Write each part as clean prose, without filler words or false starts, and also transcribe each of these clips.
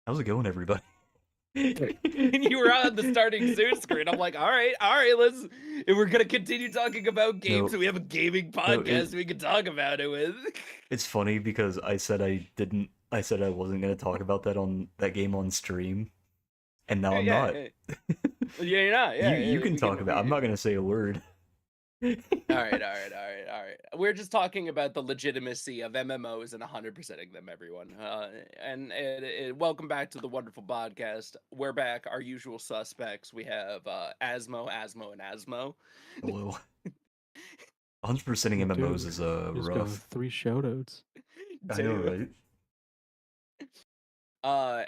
How's it going, everybody? And you were on the starting Zoom screen. I'm like, all right, let's. If we're gonna continue talking about games, No, and we have a gaming no, podcast we can talk about it with. it's funny because I said I didn't. I said I wasn't gonna talk about that game on stream, and now I'm not. Yeah, yeah, you're not. You Yeah, can talk about. I'm not gonna say a word. All right. We're just talking about the legitimacy of MMOs and 100%ing them, everyone. And welcome back to the wonderful podcast. We're back, our usual suspects. We have Asmo, and Asmo. Hello. 100%ing Dude, MMOs is just go rough. 3 shoutouts. I know, right?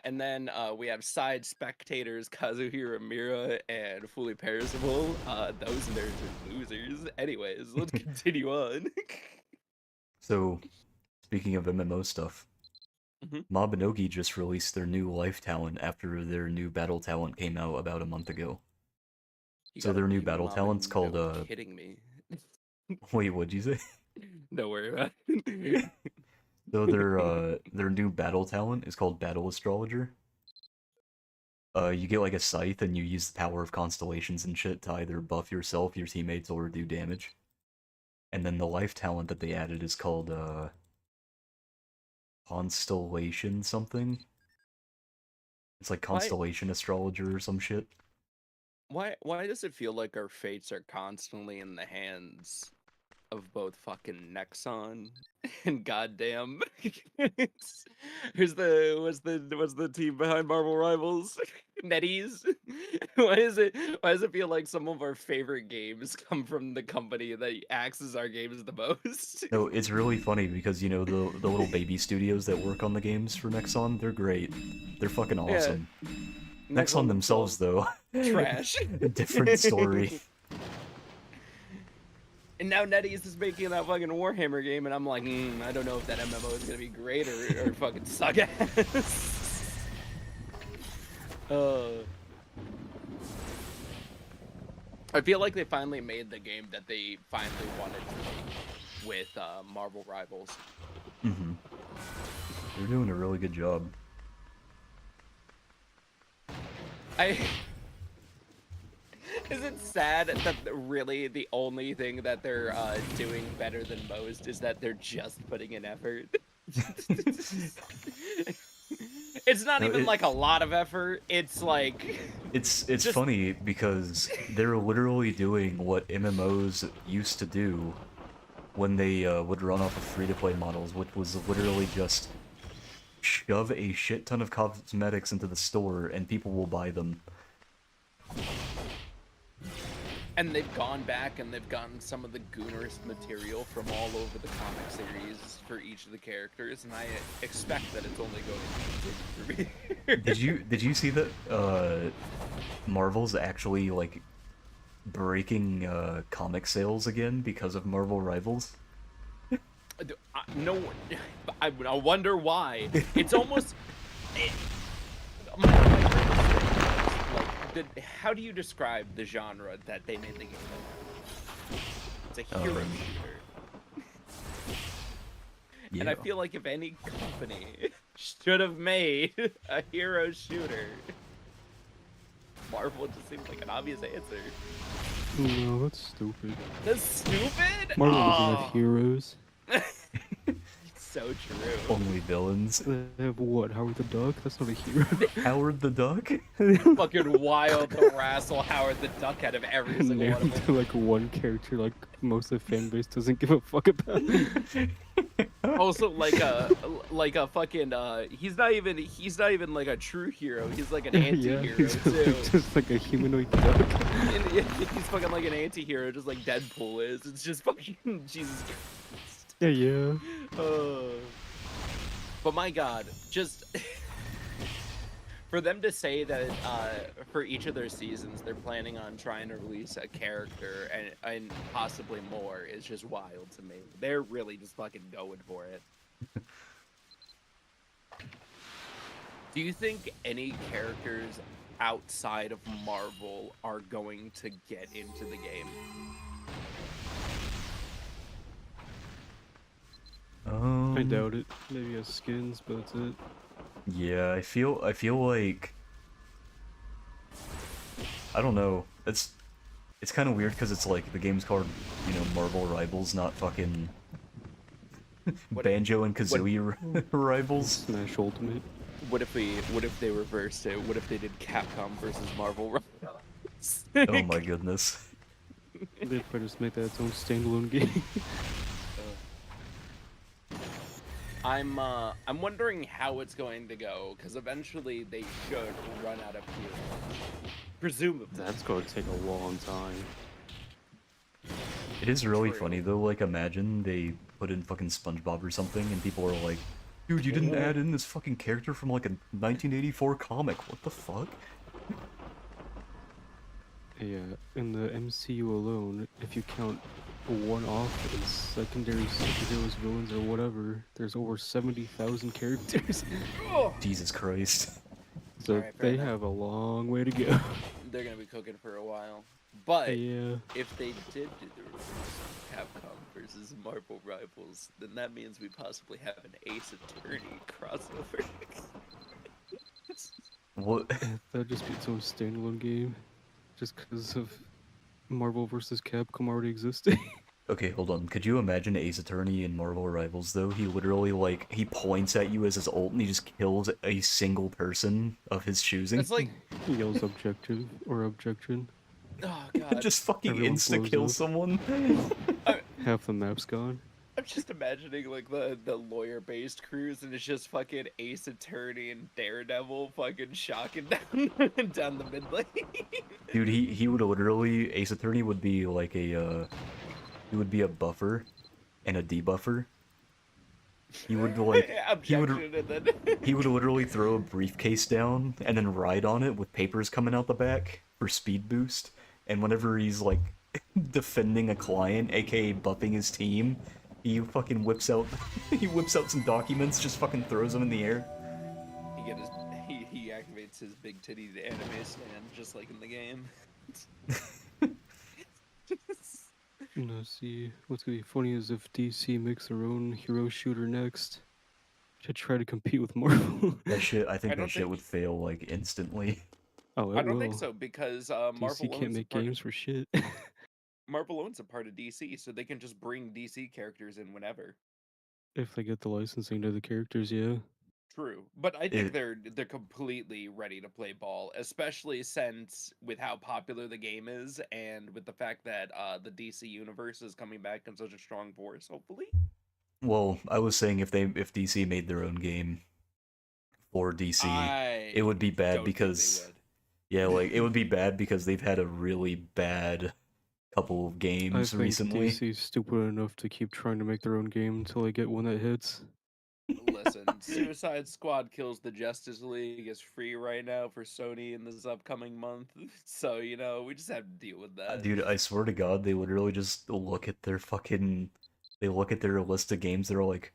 And then we have side spectators Kazuhira Mira and Fully Perishable. Those nerds are losers. Anyways, let's continue on. So, speaking of MMO stuff, Mabinogi just released their new life talent after their new battle talent came out about a month ago. So their new battle talent's called Kidding me. Wait, what'd you say? Don't worry about it. So their new battle talent is called Battle Astrologer. You get like a scythe and you use the power of constellations and shit to either buff yourself, your teammates, or do damage. And then the life talent that they added is called Constellation something. It's like Constellation Astrologer or some shit. Why does it feel like our fates are constantly in the hands of both fucking Nexon and goddamn who's the team behind Marvel Rivals? NetEase? Why does it feel like some of our favorite games come from the company that axes our games the most? No, it's really funny because you know the little baby studios that work on the games for Nexon, they're great. They're fucking awesome. Yeah. Nexon themselves though, trash. A different story. And now NetEase is making that fucking Warhammer game, and I'm like, I don't know if that MMO is gonna be great or fucking suck ass. I feel like they finally made the game that they finally wanted to make with Marvel Rivals. Mm-hmm. They're doing a really good job. Is it sad that really the only thing that they're doing better than most is that they're just putting in effort? It's not even like a lot of effort. It's like it's just funny because they're literally doing what MMOs used to do when they would run off of free-to-play models, which was literally just shove a shit ton of cosmetics into the store and people will buy them. And they've gone back and they've gotten some of the goonerest material from all over the comic series for each of the characters, and I expect that it's only going to continue for me. Did you see that Marvel's actually like breaking comic sales again because of Marvel Rivals? No, I wonder why. It's almost. How do you describe the genre that they made the game in? It's a hero shooter. Yeah. And I feel like if any company should have made a hero shooter, Marvel just seems like an obvious answer. No, that's stupid. That's stupid. Marvel doesn't Oh, have heroes. so true. Only villains. They have what? Howard the Duck? That's not a hero. Howard the Duck? Fucking wild to wrestle Howard the Duck out of every single one of Named them. to like one character like most of the fan base doesn't give a fuck about. Also, like a fucking he's not even like a true hero. He's like an anti-hero he's too. just like a humanoid duck. And he's fucking like an anti-hero, just like Deadpool is. It's just fucking Jesus Christ. Yeah. But my God, just for them to say that for each of their seasons they're planning on trying to release a character and possibly more is just wild to me. They're really just fucking going for it. Do you think any characters outside of Marvel are going to get into the game? I doubt it. Maybe has skins, but that's it. Yeah, I feel like I don't know. It's kind of weird because it's like the game's called, you know, Marvel Rivals, not fucking Banjo and Kazooie Rivals. Smash Ultimate. What if they reversed it? What if they did Capcom versus Marvel Rivals? Oh my goodness. They'd probably just make that its own standalone game. I'm wondering how it's going to go, because eventually they should run out of heroes. Presumably. That's gonna take a long time. It is really True. funny though, like imagine they put in fucking SpongeBob or something and people are like, dude, you didn't add in this fucking character from like a 1984 comic, what the fuck? Yeah, in the MCU alone, if you count one-off and secondary superheroes, villains, or whatever, there's over 70,000 characters. Jesus Christ. So Alright, fair they enough. have a long way to go. They're gonna be cooking for a while. But Yeah. if they did do the reverse Capcom versus Marvel Rivals, then that means we possibly have an Ace Attorney crossover. What? That'd just be its own standalone game. Just because of Marvel vs. Capcom already existing. Okay, hold on. Could you imagine Ace Attorney in Marvel Rivals, though? He literally, like, he points at you as his ult and he just kills a single person of his choosing. It's like, He yells objective or objection. oh god. Just fucking Everyone insta-kill blows up. someone. Half the map's gone. I'm just imagining like the lawyer-based crews, and it's just fucking Ace Attorney and Daredevil fucking shocking down the mid lane. Dude, he would literally, Ace Attorney would be like a, he would be a buffer and a debuffer. He would like, Objection, and then he would literally throw a briefcase down and then ride on it with papers coming out the back for speed boost. And whenever he's like defending a client, aka buffing his team, he fucking whips out some documents, just fucking throws them in the air. he activates his big titty anime stand just like in the game. No, see, what's gonna be funny is if DC makes their own hero shooter next, to try to compete with Marvel. That shit, I think I don't that shit think- would fail like instantly. Oh, it I don't will. think so, because DC Marvel can't owns a make part games for shit. Marvel owns a part of DC, so they can just bring DC characters in whenever. If they get the licensing to the characters, yeah. True, but I think It- they're completely ready to play ball, especially since with how popular the game is, and with the fact that the DC universe is coming back in such a strong force. Hopefully, Well, I was saying if DC made their own game for DC, it would be bad don't think they because would. yeah, like it would be bad because they've had a really bad couple of I games think recently. DC's stupid enough to keep trying to make their own game until they get one that hits. Listen, Suicide Squad Kills the Justice League is free right now for Sony in this upcoming month, so you know we just have to deal with that. Dude, I swear to God, they literally just look at their list of games. They're like,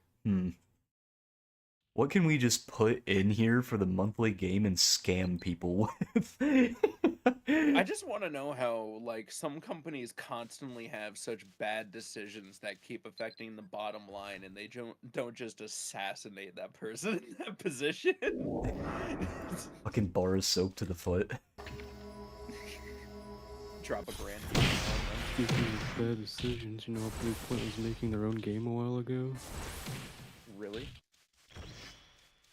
what can we just put in here for the monthly game and scam people with? I just want to know how, like, some companies constantly have such bad decisions that keep affecting the bottom line, and they don't just assassinate that person in that position. Fucking bar of soap to the foot. Drop a grand. Speaking of bad decisions, you know, Blue Point was making their own game a while ago. Really?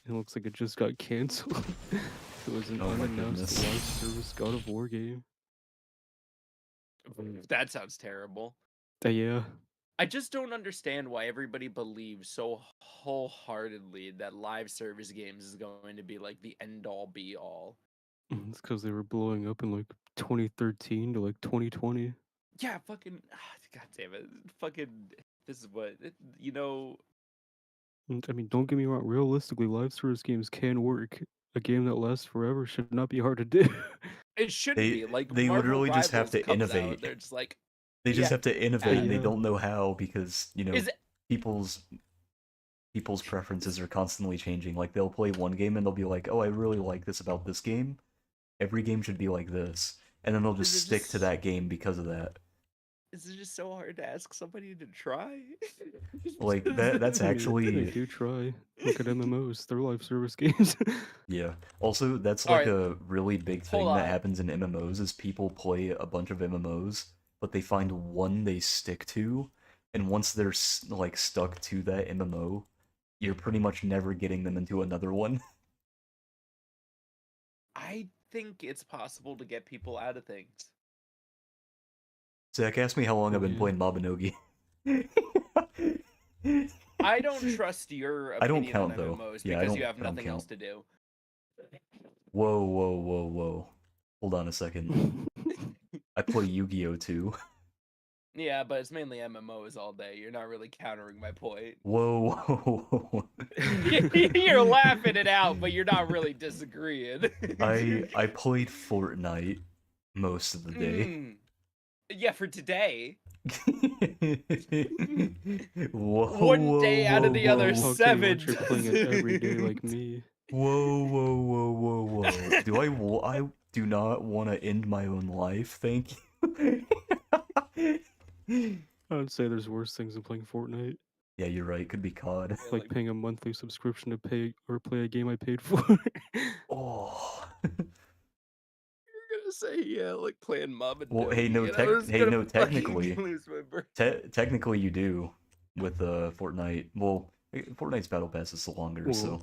It looks like it just got canceled. It was an Oh my unannounced goodness. live service God of War game. That sounds terrible. Yeah. I just don't understand why everybody believes so wholeheartedly that live service games is going to be like the end all be all. It's because they were blowing up in like 2013 to like 2020. Yeah, fucking. God damn it. Fucking. This is what. You know. I mean, don't get me wrong, realistically, live service games can work. A game that lasts forever should not be hard to do. It shouldn't be. Like, They Marvel literally just have Rivals to comes out, innovate. they're just like. They just Yeah. have to innovate, and they Yeah. don't know how because Is it. people's preferences are constantly changing. Like they'll play one game and they'll be like, "Oh, I really like this about this game. Every game should be like this," and then they'll just Is it stick to just- that game because of that. Is it just so hard to ask somebody to try? Like that's I mean, actually they do try. Look at MMOs, they're live service games. yeah. Also, that's All like right. a really big Hold thing that on. happens in MMOs is people play a bunch of MMOs, but they find one they stick to, and once they're like stuck to that MMO, you're pretty much never getting them into another one. I think it's possible to get people out of things. Zach asked me how long I've been Yeah. playing Mabinogi. I don't trust your I don't opinion count, on though. MMOs Yeah, I because don't- you have I don't nothing else count. to do. Whoa, whoa, whoa, whoa. Hold on a second. I play Yu-Gi-Oh! Too. Yeah, but it's mainly MMOs all day. You're not really countering my point. Whoa, whoa, whoa. You're laughing it out, but you're not really disagreeing. I played Fortnite most of the day. Mm. Yeah, for today. Whoa, One day out of the other whoa. I'll tell you 7. what, you're playing it every day like doesn't. me. Whoa, whoa, whoa, whoa, whoa. I do not want to end my own life, thank you. I would say there's worse things than playing Fortnite. Yeah, you're right. Could be COD. Yeah, Like paying a monthly subscription to pay or play a game I paid for. Oh. you're gonna say yeah, like playing Mama Well, hey, no, technically, lose my brain. technically you do with Fortnite. Well, Fortnite's battle pass is longer, so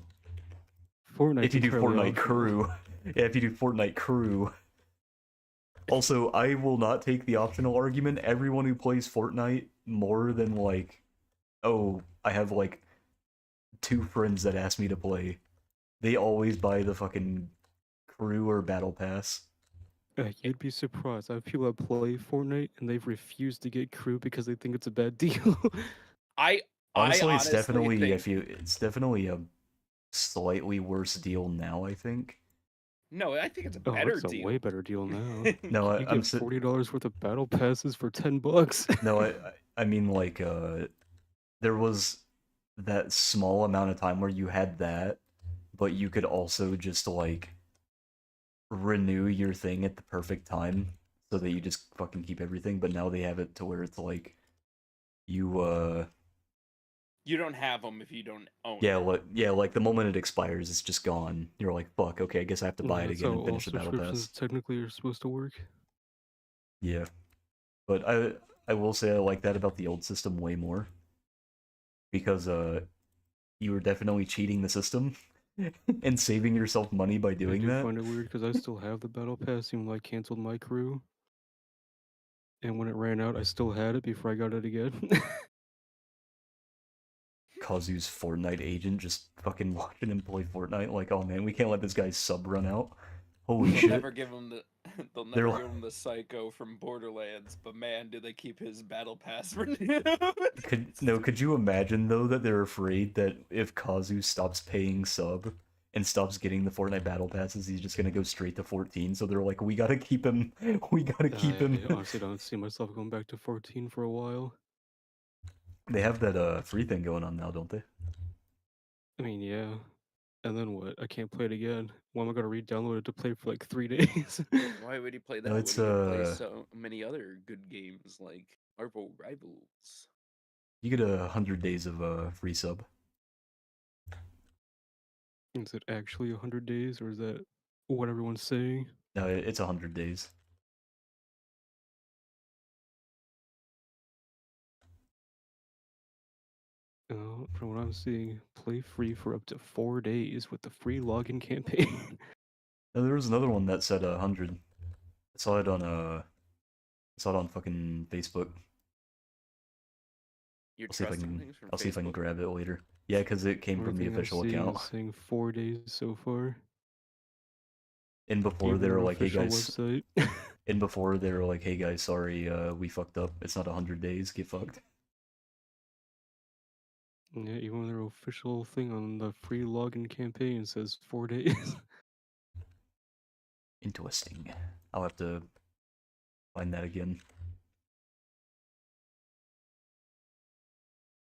Well, Fortnite's if you do entirely Fortnite optional. crew, yeah, if you do Fortnite crew. Also, I will not take the optional argument. Everyone who plays Fortnite more than like, oh, I have like 2 friends that ask me to play. They always buy the fucking crew or battle pass. You'd be surprised. I have people that play Fortnite and they've refused to get crew because they think it's a bad deal. I Honestly, it's honestly definitely think it's definitely a slightly worse deal now, I think. no, I think it's a Oh, better it's a deal. way better deal now. No, You I'm get $40 worth of battle passes for $10. no, I mean like there was that small amount of time where you had that, but you could also just like renew your thing at the perfect time so that you just fucking keep everything, but now they have it to where it's like you You don't have them if you don't own yeah, it. like the moment it expires it's just gone. You're like, fuck, okay, I guess I have to buy it That's again how and all finish the battle subscriptions pass. technically are supposed to work. Yeah. But I will say I like that about the old system way more. Because you were definitely cheating the system and saving yourself money by I doing do that. find it weird because I still have the battle pass even though I canceled my crew. And when it ran out, I still had it before I got it again. Kazu's Fortnite agent just fucking watching him play Fortnite like, oh man, we can't let this guy's sub run out. Holy They'll shit. never give him the they'll They're never like- give him the psycho from Borderlands, but man, do they keep his battle pass renewed. Could you imagine though that they're afraid that if Kazu stops paying sub and stops getting the Fortnite battle passes, he's just gonna go straight to 14. So they're like, we gotta keep him. We gotta keep him. I honestly don't see myself going back to 14 for a while. They have that free thing going on now, don't they? I mean, yeah. And then what? I can't play it again. Why am I gonna re-download it to play for like 3 days? Why would he play that No, when it's he could play so many other good games like Marvel Rivals? you get 100 days of free sub. Is it actually 100 days or is that what everyone's saying? No, it's 100 days. from what I'm seeing, play free for up to 4 days with the free login campaign. No, there was another one that said 100. I saw it on fucking Facebook. You're I'll see if I trusting can. things from I'll see if I can Facebook? grab it later. Yeah, because it came from the Everything I'm official seeing account. is saying 4 days so far. And before they Even were their like, "Hey official guys," website. and before they were like, "Hey guys, sorry, we fucked up. It's not 100 days. Get fucked." Yeah, even their official thing on the free login campaign says 4 days. Interesting. I'll have to find that again.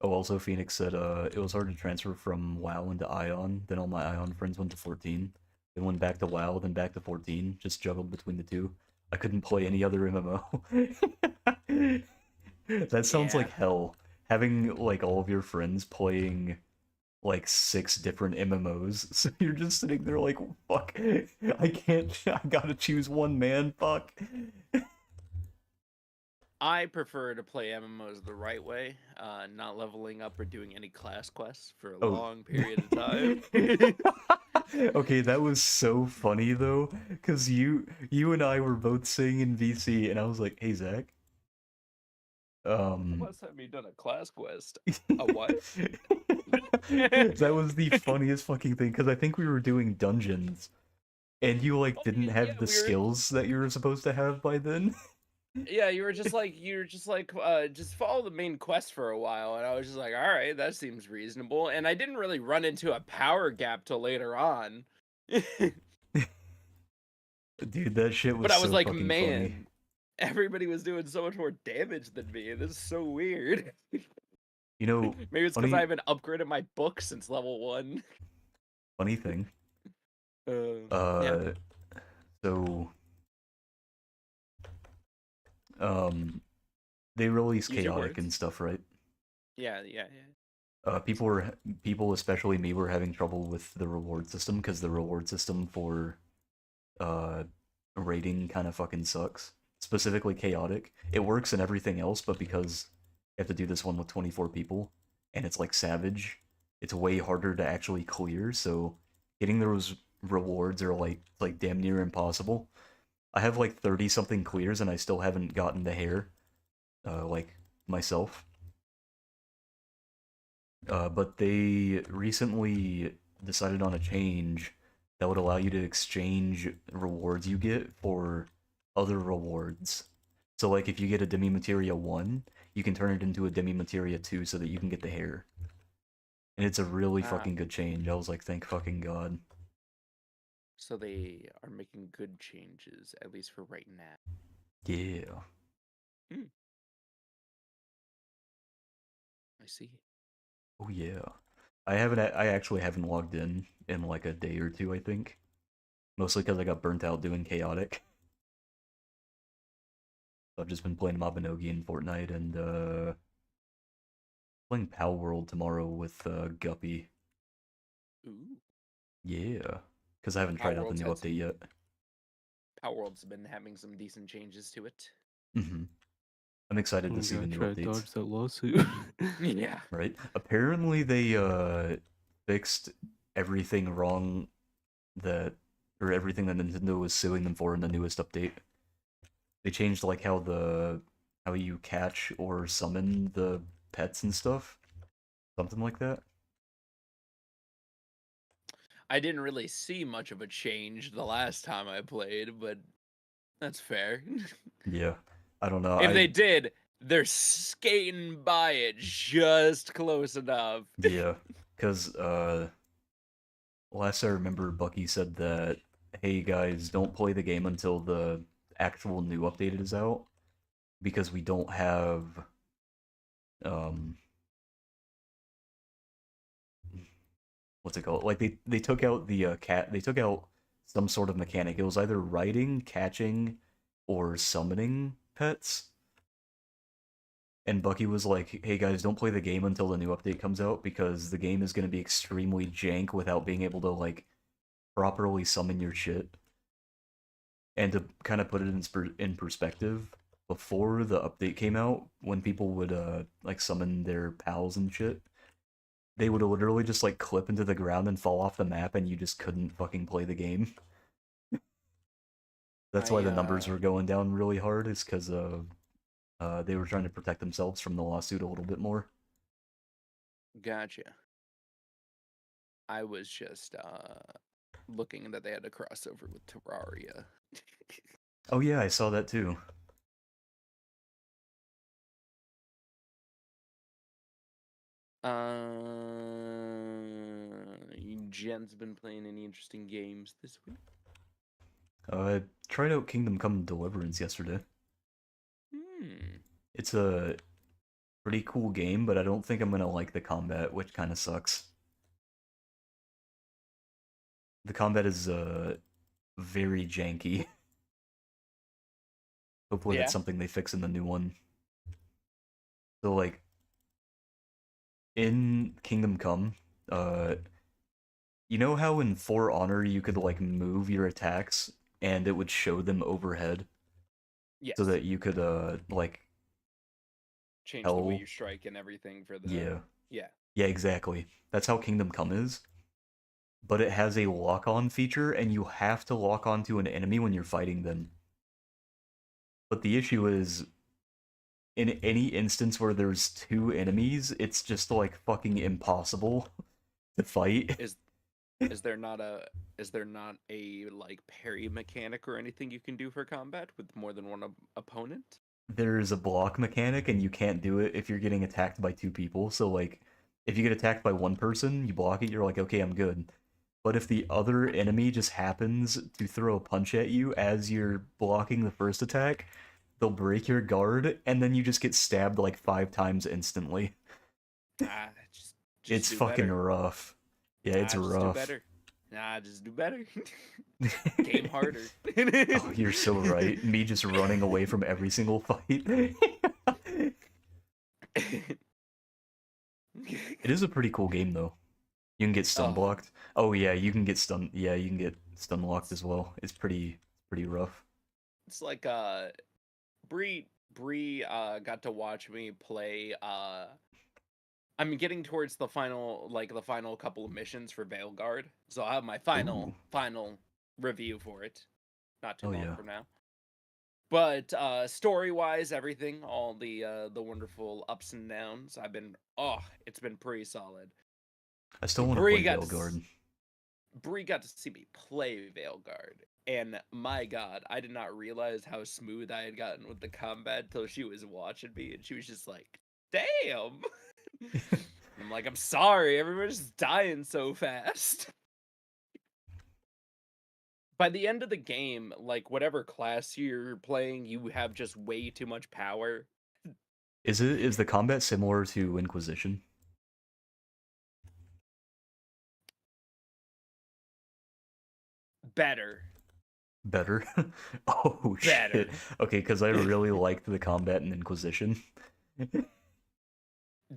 Oh, also Phoenix said it was hard to transfer from WoW into Ion. Then all my Ion friends went to 14. Then went back to WoW, then back to 14. Just juggled between the two. I couldn't play any other MMO. That sounds Yeah. like hell. Having like all of your friends playing like 6 different MMOs. So you're just sitting there like, fuck, I can't, I gotta choose one, man, fuck. I prefer to play MMOs the right way, not leveling up or doing any class quests for a Oh. long period of time. Okay, that was so funny though, because you and I were both sitting in VC, and I was like, hey, Zach. Last time you done a class quest? A what? That was the funniest fucking thing, because I think we were doing dungeons, and you like Oh, didn't yeah, have the we were. skills that you were supposed to have by then. Yeah, just follow the main quest for a while, and I was just like, all right, that seems reasonable. And I didn't really run into a power gap till later on. Dude, that shit But was I was so like, fucking funny. man, everybody was doing so much more damage than me, and this is so weird. You know, Maybe it's because I funny haven't upgraded my book since level 1. funny thing. Yeah. Uh, so they release Use your chaotic words. and stuff, right? Yeah, yeah, yeah. People, especially me, were having trouble with the reward system because the reward system for uh rating kind of fucking sucks. Specifically chaotic. It works in everything else, but because you have to do this one with 24 people and it's like savage, it's way harder to actually clear, so getting those rewards are like damn near impossible. I have like 30 something clears and I still haven't gotten the hair, like myself. But they recently decided on a change that would allow you to exchange rewards you get for other rewards. So like if you get a Demi Materia 1, you can turn it into a Demi Materia 2 so that you can get the hair. And it's a really Ah, fucking good change. I was like, thank fucking God. so they are making good changes, at least for right now. Yeah. Hmm, I see. Oh yeah. I actually haven't logged in like a day or two, I think. Mostly because I got burnt out doing chaotic. So I've just been playing Mabinogi and Fortnite and playing Pal World tomorrow with Guppy. Ooh, Yeah, because I haven't Power tried out the World's new had update some. yet. Power World's been having some decent changes to it. I'm excited to You see the gotta new try to updates. dodge that lawsuit. Yeah. Right? Apparently they fixed everything wrong that or everything that Nintendo was suing them for in the newest update. They changed like how you catch or summon the pets and stuff. Something like that. I didn't really see much of a change the last time I played, but that's fair. Yeah. I don't know. If they did, they're skating by it just close enough. Yeah, because last I remember, Bucky said that, hey guys, don't play the game until the actual new update is out, because we don't have, um, what's it called? Like they took out the they took out some sort of mechanic. It was either riding, catching, or summoning pets. And Bucky was like, hey guys, don't play the game until the new update comes out, because the game is going to be extremely jank without being able to, like, properly summon your shit. And to kind of put it in perspective, before the update came out, when people would like summon their pals and shit, they would literally just like clip into the ground and fall off the map, and you just couldn't fucking play the game. That's why the numbers were going down really hard, is because they were trying to protect themselves from the lawsuit a little bit more. Gotcha. I was just looking that they had a crossover with Terraria. Oh yeah, I saw that too. Jen's been playing any interesting games this week? I tried out Kingdom Come Deliverance yesterday. It's a pretty cool game, but I don't think I'm gonna like the combat, which kind of sucks. The combat is very janky. Hopefully that's something they fix in the new one. So like in Kingdom Come, you know how in For Honor you could like move your attacks and it would show them overhead? Yes. So that you could like change the way you strike and everything for the Yeah, exactly. That's how Kingdom Come is. But it has a lock-on feature, and you have to lock onto an enemy when you're fighting them. But the issue is, in any instance where there's two enemies, it's just like fucking impossible to fight. Is there not a like parry mechanic or anything you can do for combat with more than one opponent? There's a block mechanic, and you can't do it if you're getting attacked by two people. So like, if you get attacked by one person, you block it, you're like, okay, I'm good. But if the other enemy just happens to throw a punch at you as you're blocking the first attack, they'll break your guard, and then you just get stabbed like 5 times instantly. Just it's fucking better. rough. Yeah, it's rough. Just do better. Just do better. Game harder. Oh, you're so right. Me just running away from every single fight. It is a pretty cool game, though. You can get stun blocked. Oh yeah, you can get stun. Yeah, you can get stun locked as well. It's pretty rough. It's like Bree got to watch me play. I'm getting towards the final couple of missions for Veilguard, so I'll have my final review for it. Not too long from now. But story-wise, everything, all the wonderful ups and downs. It's been pretty solid. I still want to play Veilguard. Bree got to see me play Veilguard, and my god, I did not realize how smooth I had gotten with the combat till she was watching me, and she was just like, damn! I'm like, I'm sorry, everyone's just dying so fast. By the end of the game, like, whatever class you're playing, you have just way too much power. Is the combat similar to Inquisition? Better. Oh better. Shit. Okay, because I really liked the combat in Inquisition.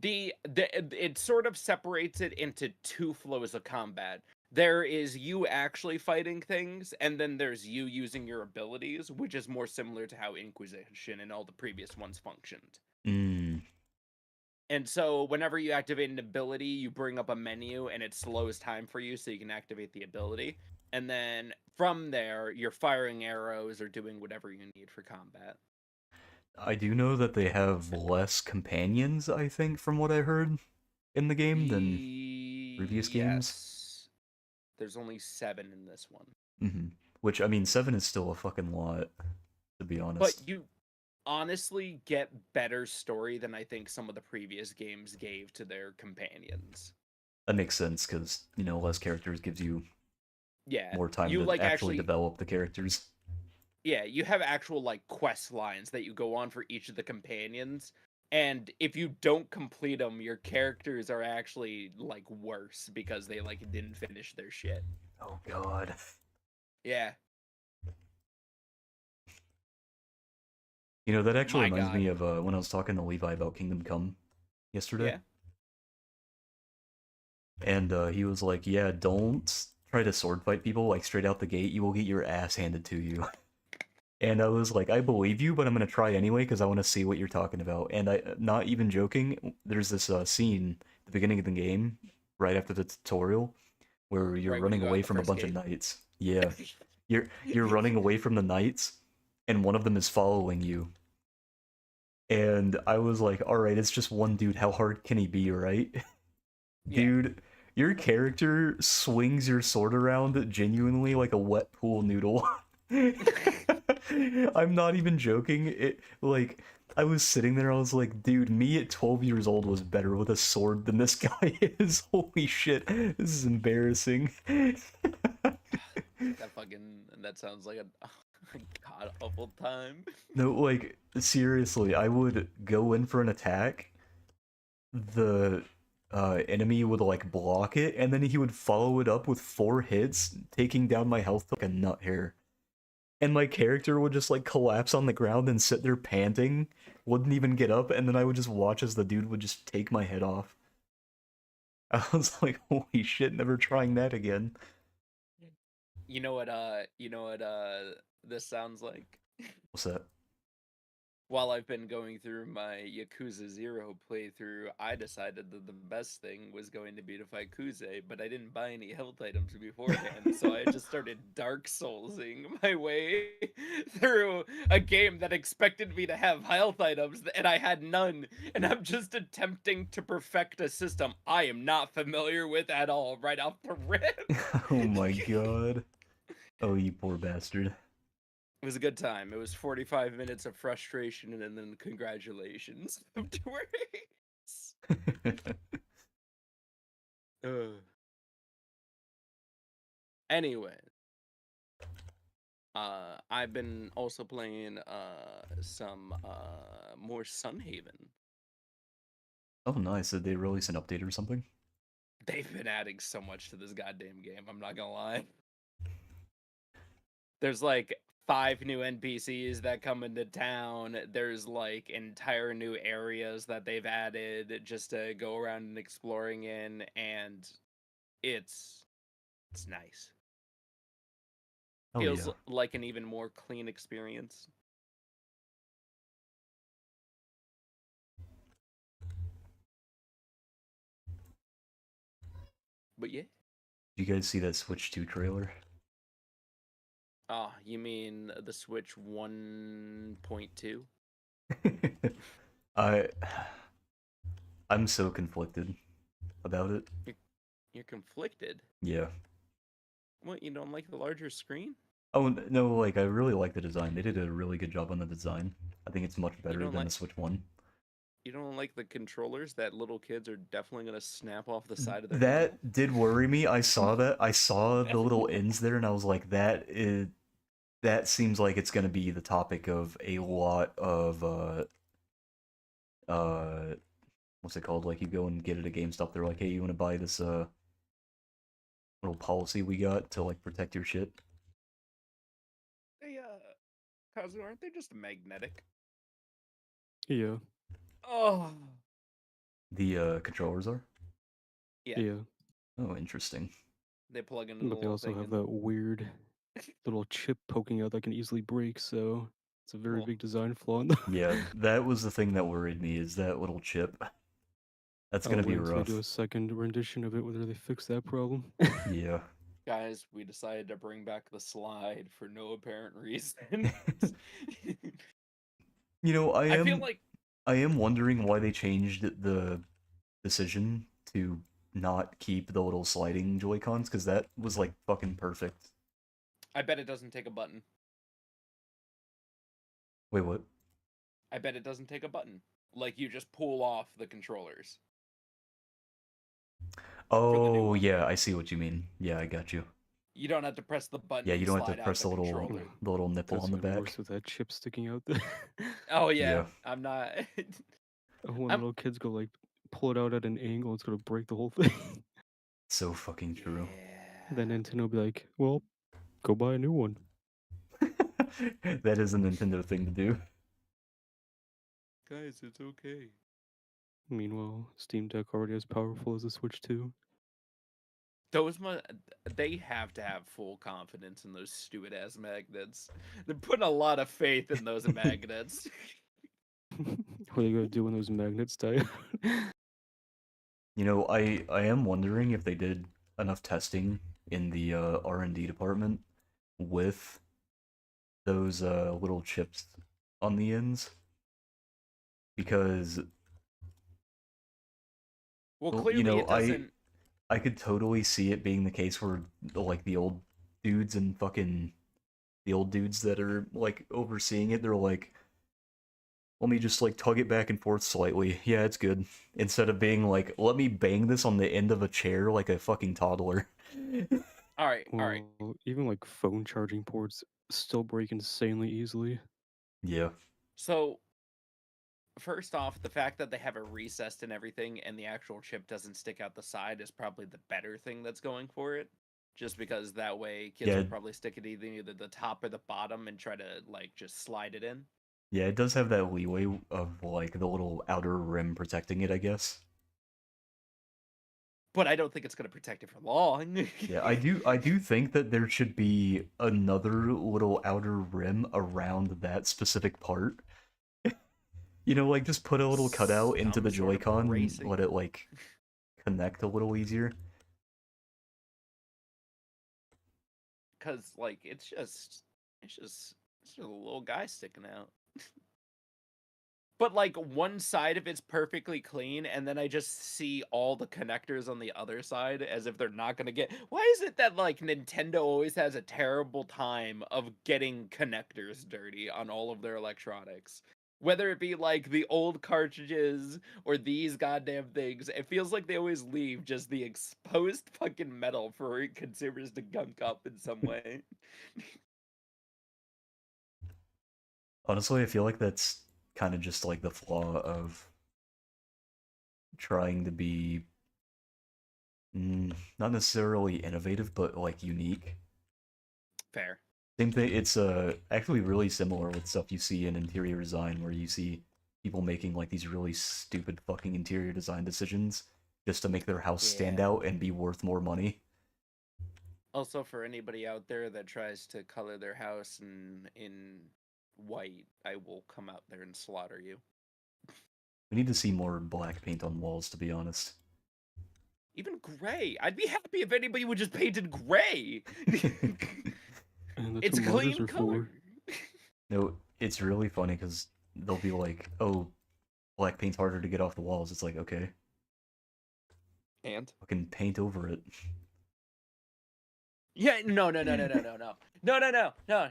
It sort of separates it into two flows of combat. There is you actually fighting things, and then there's you using your abilities, which is more similar to how Inquisition and all the previous ones functioned. And so whenever you activate an ability, you bring up a menu, and it slows time for you so you can activate the ability. And then from there, you're firing arrows or doing whatever you need for combat. I do know that they have less companions, I think, from what I heard in the game than previous games. There's only 7 in this one. Which, I mean, 7 is still a fucking lot, to be honest. But you honestly get better story than I think some of the previous games gave to their companions. That makes sense, because, you know, less characters gives you more time to like actually develop the characters. Yeah, you have actual, like, quest lines that you go on for each of the companions, and if you don't complete them, your characters are actually, like, worse because they, like, didn't finish their shit. Oh, God. Yeah. You know, that actually reminds me of when I was talking to Levi about Kingdom Come yesterday. Yeah. And he was like, yeah, don't try to sword fight people, like, straight out the gate. You will get your ass handed to you. And I was like, I believe you, but I'm going to try anyway because I want to see what you're talking about. And not even joking, there's this scene the beginning of the game, right after the tutorial, where you're Right when you running go away out the from a first bunch of gate. knights. Yeah, you're running away from the knights, and one of them is following you. And I was like, all right, it's just one dude. How hard can he be, right? Yeah. Dude, your character swings your sword around genuinely like a wet pool noodle. I'm not even joking. It like I was sitting there, I was like, dude, me at 12 years old was better with a sword than this guy is. Holy shit, this is embarrassing. That sounds like a god awful time. No, like seriously, I would go in for an attack, the enemy would like block it, and then he would follow it up with 4 hits, taking down my health like a nut hair. And my character would just like collapse on the ground and sit there panting, wouldn't even get up, and then I would just watch as the dude would just take my head off. I was like, holy shit, never trying that again. You know what this sounds like? What's that? While I've been going through my Yakuza 0 playthrough, I decided that the best thing was going to be to fight Kuze, but I didn't buy any health items beforehand, so I just started Dark Soulsing my way through a game that expected me to have health items, and I had none, and I'm just attempting to perfect a system I am not familiar with at all right off the rip. Oh my god. Oh, you poor bastard. It was a good time. It was 45 minutes of frustration and then congratulations afterwards. Ugh. Anyway, I've been also playing some more Sunhaven. Oh, nice. Did they release an update or something? They've been adding so much to this goddamn game, I'm not gonna lie. There's like 5 new NPCs that come into town. There's like entire new areas that they've added just to go around and exploring in, and it's nice. Oh Feels yeah. like an even more clean experience. But yeah. Did you guys see that Switch 2 trailer? Oh, you mean the Switch 1.2? I I'm so conflicted about it. You're conflicted. Yeah. What, you don't like the larger screen? Oh no, like I really like the design. They did a really good job on the design. I think it's much You better don't than like the Switch 1. you don't like the controllers that little kids are definitely gonna snap off the side of their hand? That did worry me. I saw that. I saw the little ends there and I was like that seems like it's going to be the topic of a lot of uh what's it called? Like you go and get it at GameStop, they're like, "Hey, you want to buy this little policy we got to like protect your shit?" They Kazu, aren't they just magnetic? Yeah, Oh The controllers are? yeah. yeah. Oh, interesting. They plug into the But they little also thing have and that weird little chip poking out that can easily break, so it's a very well, big design flaw in them. Yeah, that was the thing that worried me is that little chip. That's I'll going to wait be until they do rough. a second rendition of it, whether they fix that problem. Yeah. guys, we decided to bring back the slide for no apparent reason. You know, I feel like I am wondering why they changed the decision to not keep the little sliding Joy-Cons, because that was like fucking perfect. I bet it doesn't take a button. Wait, what? I bet it doesn't take a button. Like you just pull off the controllers. For the new Oh, one. yeah, I see what you mean. Yeah, I got you. You don't have to press the button Yeah, you and don't have to slide out press the the controller. little nipple That's on the even back. worse with that chip sticking out there. Oh yeah, Yeah. I'm not. When I'm little kids go like pull it out at an angle, it's gonna break the whole thing. So fucking true. Then yeah. Nintendo will be like, "Well, go buy a new one." That is a Nintendo thing to do. Guys, it's okay. Meanwhile, Steam Deck already as powerful as the Switch 2. Those they have to have full confidence in those stupid ass magnets. They're putting a lot of faith in those magnets. What are you gonna do when those magnets die? You know, I am wondering if they did enough testing in the R&D department with those little chips on the ends, because Well, well, you clearly know, it doesn't. I could totally see it being the case where like the old dudes that are like overseeing it, they're like, let me just like tug it back and forth slightly. Yeah, it's good. Instead of being like, let me bang this on the end of a chair like a fucking toddler. All right, all right. Well, even like phone charging ports still break insanely easily. Yeah. So first off, the fact that they have it recessed and everything, and the actual chip doesn't stick out the side is probably the better thing that's going for it. Just because that way kids Yeah, will probably stick it either the top or the bottom and try to like just slide it in. yeah, it does have that leeway of like the little outer rim protecting it, I guess. But I don't think it's gonna protect it for long. Yeah, I do think that there should be another little outer rim around that specific part. You know, like just put a little cutout into the Some sort of Joy-Con and let bracing. it like connect a little easier. Cause like it's just a little guy sticking out. But like one side of it's perfectly clean, and then I just see all the connectors on the other side as if they're not gonna get. Why is it that like Nintendo always has a terrible time of getting connectors dirty on all of their electronics? Whether it be like the old cartridges or these goddamn things, it feels like they always leave just the exposed fucking metal for consumers to gunk up in some way. Honestly, I feel like that's kind of just like the flaw of trying to be not necessarily innovative, but like unique. Fair. Same thing. It's actually really similar with stuff you see in interior design, where you see people making like these really stupid fucking interior design decisions just to make their house stand Yeah. out and be worth more money. Also, for anybody out there that tries to color their house in white, I will come out there and slaughter you. We need to see more black paint on walls, to be honest. Even gray. I'd be happy if anybody would just painted gray. And that's It's what a modders clean are color. for. No, it's really funny because they'll be like, "Oh, black paint's harder to get off the walls." It's like, okay, And fucking paint over it. yeah, no.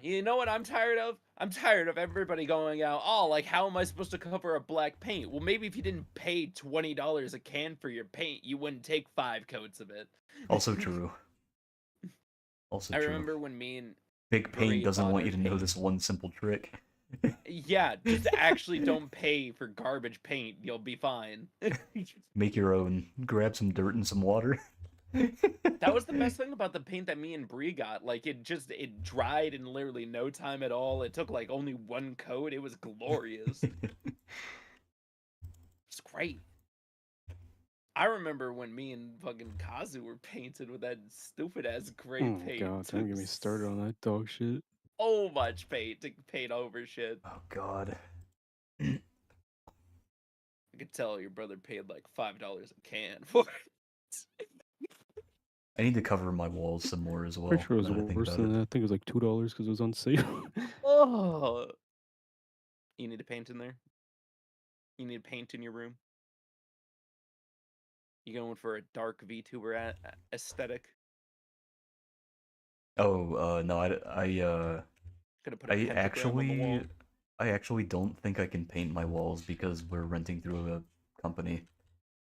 You know what I'm tired of? I'm tired of everybody going out. Oh, like how am I supposed to cover up black paint? Well, maybe if you didn't pay $20 a can for your paint, you wouldn't take 5 coats of it. Also true. Also I true. remember when me and Big paint Brie doesn't bought want our you to know paint. this one simple trick. Yeah, just actually don't pay for garbage paint. You'll be fine. Make your own. Grab some dirt and some water. That was the best thing about the paint that me and Brie got. Like it dried in literally no time at all. It took like only one coat. It was glorious. It's great. I remember when me and fucking Kazu were painted with that stupid ass gray Oh paint. god, don't get me started on that dog shit. So much paint to paint over shit. Oh god. I could tell your brother paid like $5 a can for it. I need to cover my walls some more as well. Pretty sure it was Now that I think worse about than it. that. I think it was like $2 because it was on sale. Oh, you need to paint in there. You need paint in your room. You going for a dark VTuber aesthetic? Oh, no, Gonna put a I pentagram on the actually, wall. I actually don't think I can paint my walls because we're renting through a company,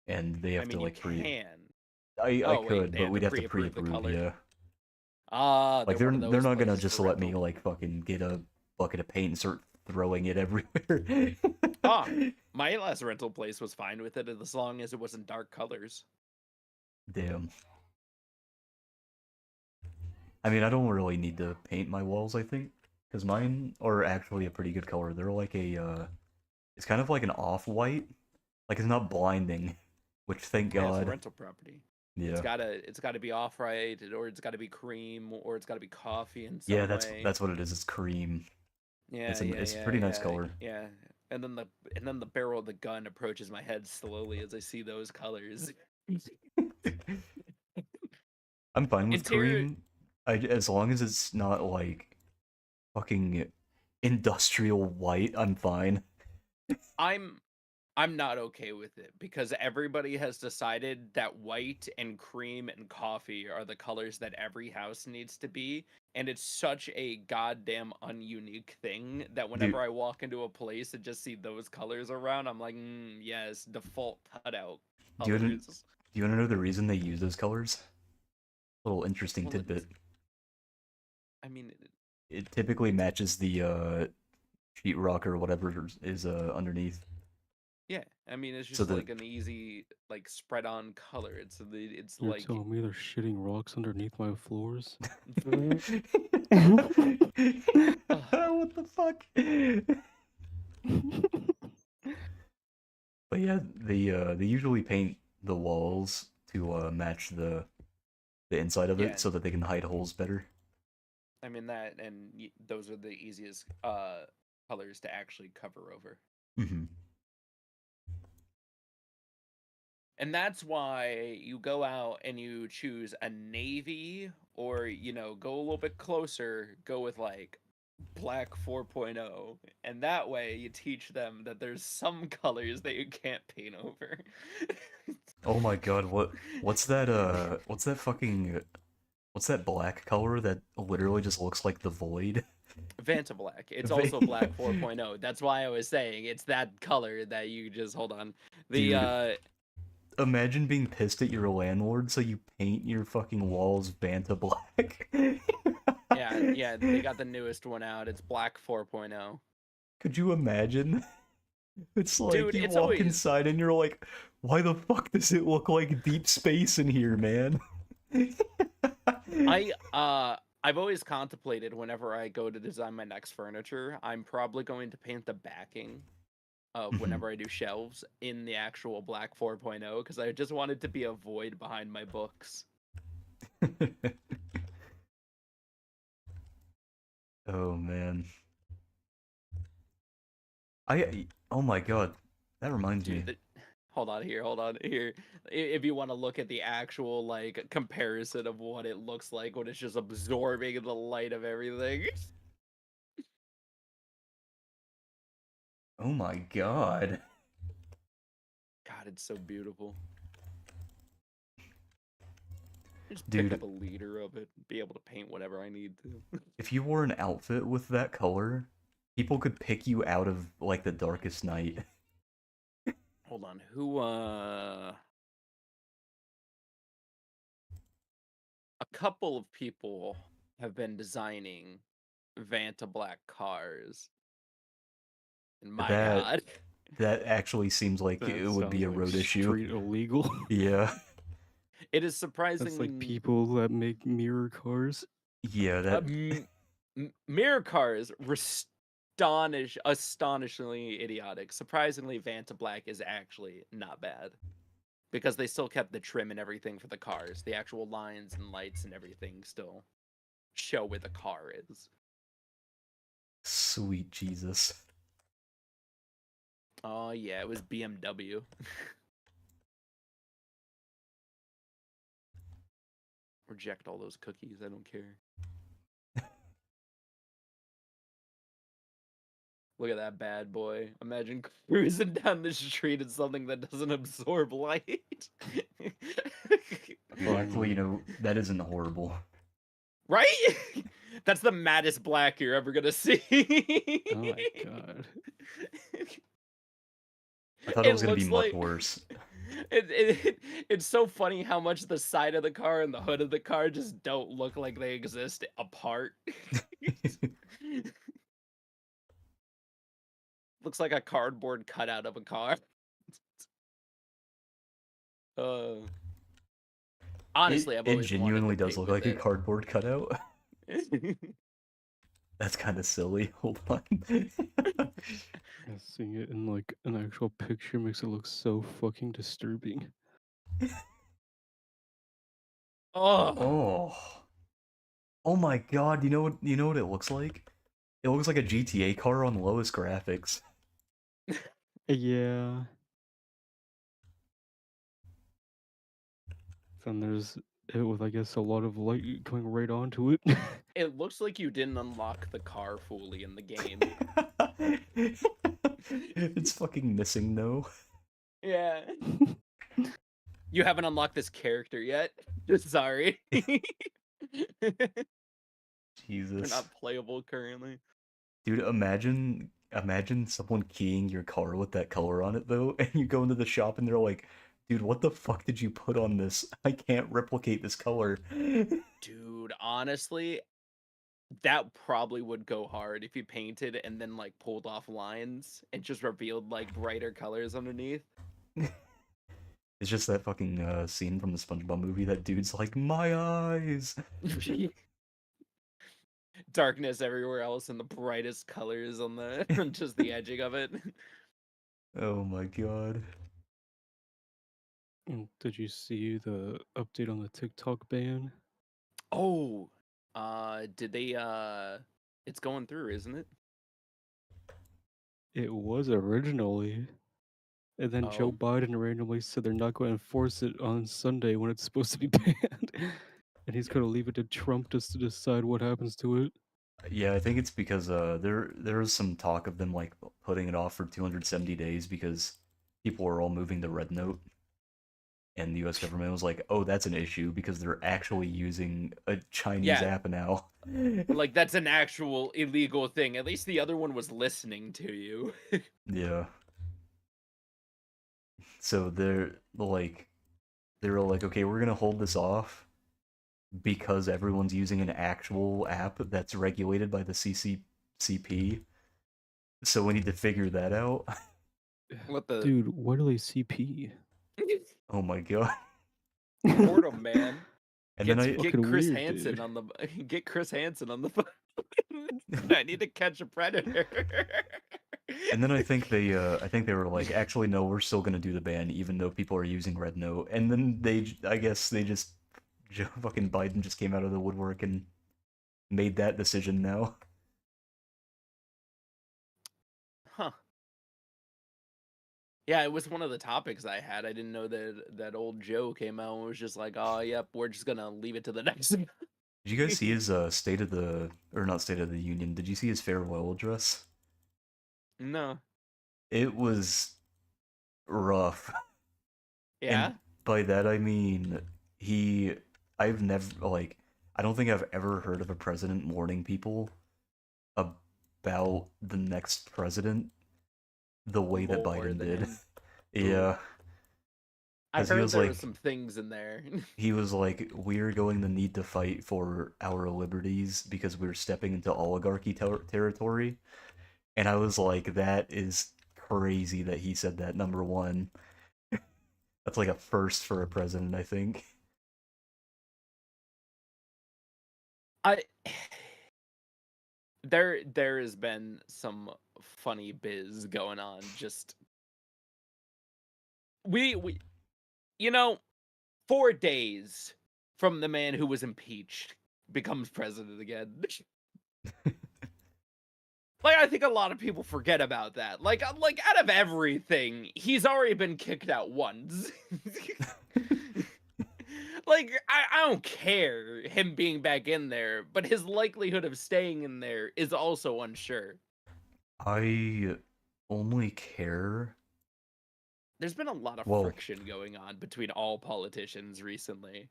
and they I have to mean, you like pre. can. I Oh wait, could, they but have to we'd have to pre-approve the pre-approve, color. yeah. Ah, Like they're one of they're those not gonna places just for let me rental. like fucking get a bucket of paint and start throwing it everywhere. Ah, my last rental place was fine with it as long as it wasn't dark colors. Damn. I mean, I don't really need to paint my walls, I think, because mine are actually a pretty good color. They're like it's kind of like an off-white. Like it's not blinding, which thank Yeah, it's a God. rental property. Yeah. It's gotta be off right, or it's gotta be cream, or it's gotta be coffee in Yeah, some way. that's what it is. It's cream. Yeah, It's a pretty nice color. yeah. And then the barrel of the gun approaches my head slowly as I see those colors. I'm fine with Interior. cream. As long as it's not like fucking industrial white, I'm fine. I'm I'm not okay with it because everybody has decided that white and cream and coffee are the colors that every house needs to be, and it's such a goddamn ununique thing that whenever Dude, I walk into a place and just see those colors around, I'm like, yes, default cutout do you wanna, do colors. you wanna know the reason they use those colors? Little interesting Well, tidbit. I mean, It typically matches the sheetrock or whatever is underneath. yeah, I mean, it's So just the like an easy like spread on color. It's You're like telling me they're shitting rocks underneath my floors? ugh, what the fuck? But yeah, they usually paint the walls to match the inside of it yeah. so that they can hide holes better. I mean that, and those are the easiest colors to actually cover over. Hmm. And that's why you go out and you choose a navy, or go a little bit closer, go with like black 4.0, and that way you teach them that there's some colors that you can't paint over. Oh my god, what's that fucking what's that black color that literally just looks like the void? Vanta Black. It's also black 4.0. That's why I was saying it's that color that you just hold on. The Dude, imagine being pissed at your landlord so you paint your fucking walls Vanta black. yeah, they got the newest one out. It's black 4.0. Could you imagine? It's like Dude, you it's walk always inside and you're like, why the fuck does it look like deep space in here, man? I've always contemplated whenever I go to design my next furniture, I'm probably going to paint the backing of Mhm. whenever I do shelves in the actual black 4.0 because I just want it to be a void behind my books. Oh man. Oh my god. That reminds me. Dude, hold on here. If you want to look at the actual like comparison of what it looks like when it's just absorbing the light of everything. Oh my god. God, it's so beautiful. Just pick Dude, up a liter of it, be able to paint whatever I need to. if you wore an outfit with that color, people could pick you out of like the darkest night. Hold on, who a couple of people have been designing Vanta Black cars. And my That god. that actually seems like That it would be sounds a like road issue. straight illegal. Yeah. It is That's like surprisingly people that make mirror cars. Yeah, that mirror cars were astonishingly idiotic. Surprisingly, Vanta Black is actually not bad because they still kept the trim and everything for the cars. The actual lines and lights and everything still show where the car is. sweet Jesus. Oh yeah, it was BMW. Reject all those cookies. I don't care. Look at that bad boy. Imagine cruising down the street in something that doesn't absorb light. Well, actually, that isn't horrible. Right? That's the maddest black you're ever gonna see. Oh my god. I thought it It was gonna be looks much like worse. it's so funny how much the side of the car and the hood of the car just don't look like they exist apart. Looks like a cardboard cutout of a car. Uh, It honestly, I've it always wanted to genuinely does paint look with like a it. cardboard cutout. That's kind of silly. Hold on. Yeah, seeing it in like an actual picture makes it look so fucking disturbing. Oh, Oh. Oh my god, you know what it looks like? It looks like a GTA car on lowest graphics. Yeah. Then there's it with, I guess, a lot of light going right onto it. It looks like you didn't unlock the car fully in the game. It's fucking missing though. Yeah. You haven't unlocked this character yet. Sorry. They're Jesus. not playable currently. Dude, imagine someone keying your car with that color on it though, and you go into the shop and they're like, dude, what the fuck did you put on this? I can't replicate this color. Dude, honestly, that probably would go hard if you painted and then like pulled off lines and just revealed like brighter colors underneath. It's just that fucking scene from the SpongeBob movie. That dude's like, my eyes. Darkness everywhere else and the brightest colors on the on just the edging of it. Oh my god. Did you see the update on the TikTok ban? Oh, did they it's going through, isn't it? It was originally. And then Joe Oh, Biden randomly said they're not going to enforce it on Sunday when it's supposed to be banned. And he's going to leave it to Trump just to decide what happens to it. Yeah, I think it's because there was some talk of them like putting it off for 270 days because people were all moving to Red Note, and the U.S. government was like, "Oh, that's an issue because they're actually using a Chinese yeah. app now." Like that's an actual illegal thing. At least the other one was listening to you. Yeah. So they were like, "Okay, we're gonna hold this off because everyone's using an actual app that's regulated by the CCCP. So we need to figure that out." What the Dude, what are they CP? Oh my god. Boredom, man. And Get, then I get fucking Chris weird, Hansen dude. on the get Chris Hansen on the phone. I need to catch a predator. And then I think they were like, actually no, we're still gonna do the ban even though people are using Red Note. And then I guess they just fucking Biden just came out of the woodwork and made that decision now. Huh. Yeah, it was one of the topics I had. I didn't know that old Joe came out and was just like, "Oh, yep, we're just gonna leave it to the next." Did you guys see his State of the or not State of the Union? Did you see his farewell address? No. It was rough. Yeah. And by that I mean he I've never like I don't think I've ever heard of a president warning people about the next president the way that More Biden than did. him. Yeah, I because he heard was there like was some things in there. we're going to need to fight for our liberties because we're stepping into oligarchy territory. And I was like, that is crazy that he said that, number one. That's like a first for a president, I think. I there has been some funny biz going on. Just we 4 days from the man who was impeached becomes president again. Like I think a lot of people forget about that. Like out of everything, he's already been kicked out once. Like I don't care him being back in there, but his likelihood of staying in there is also unsure. I only care. There's been a lot of Well, friction going on between all politicians recently.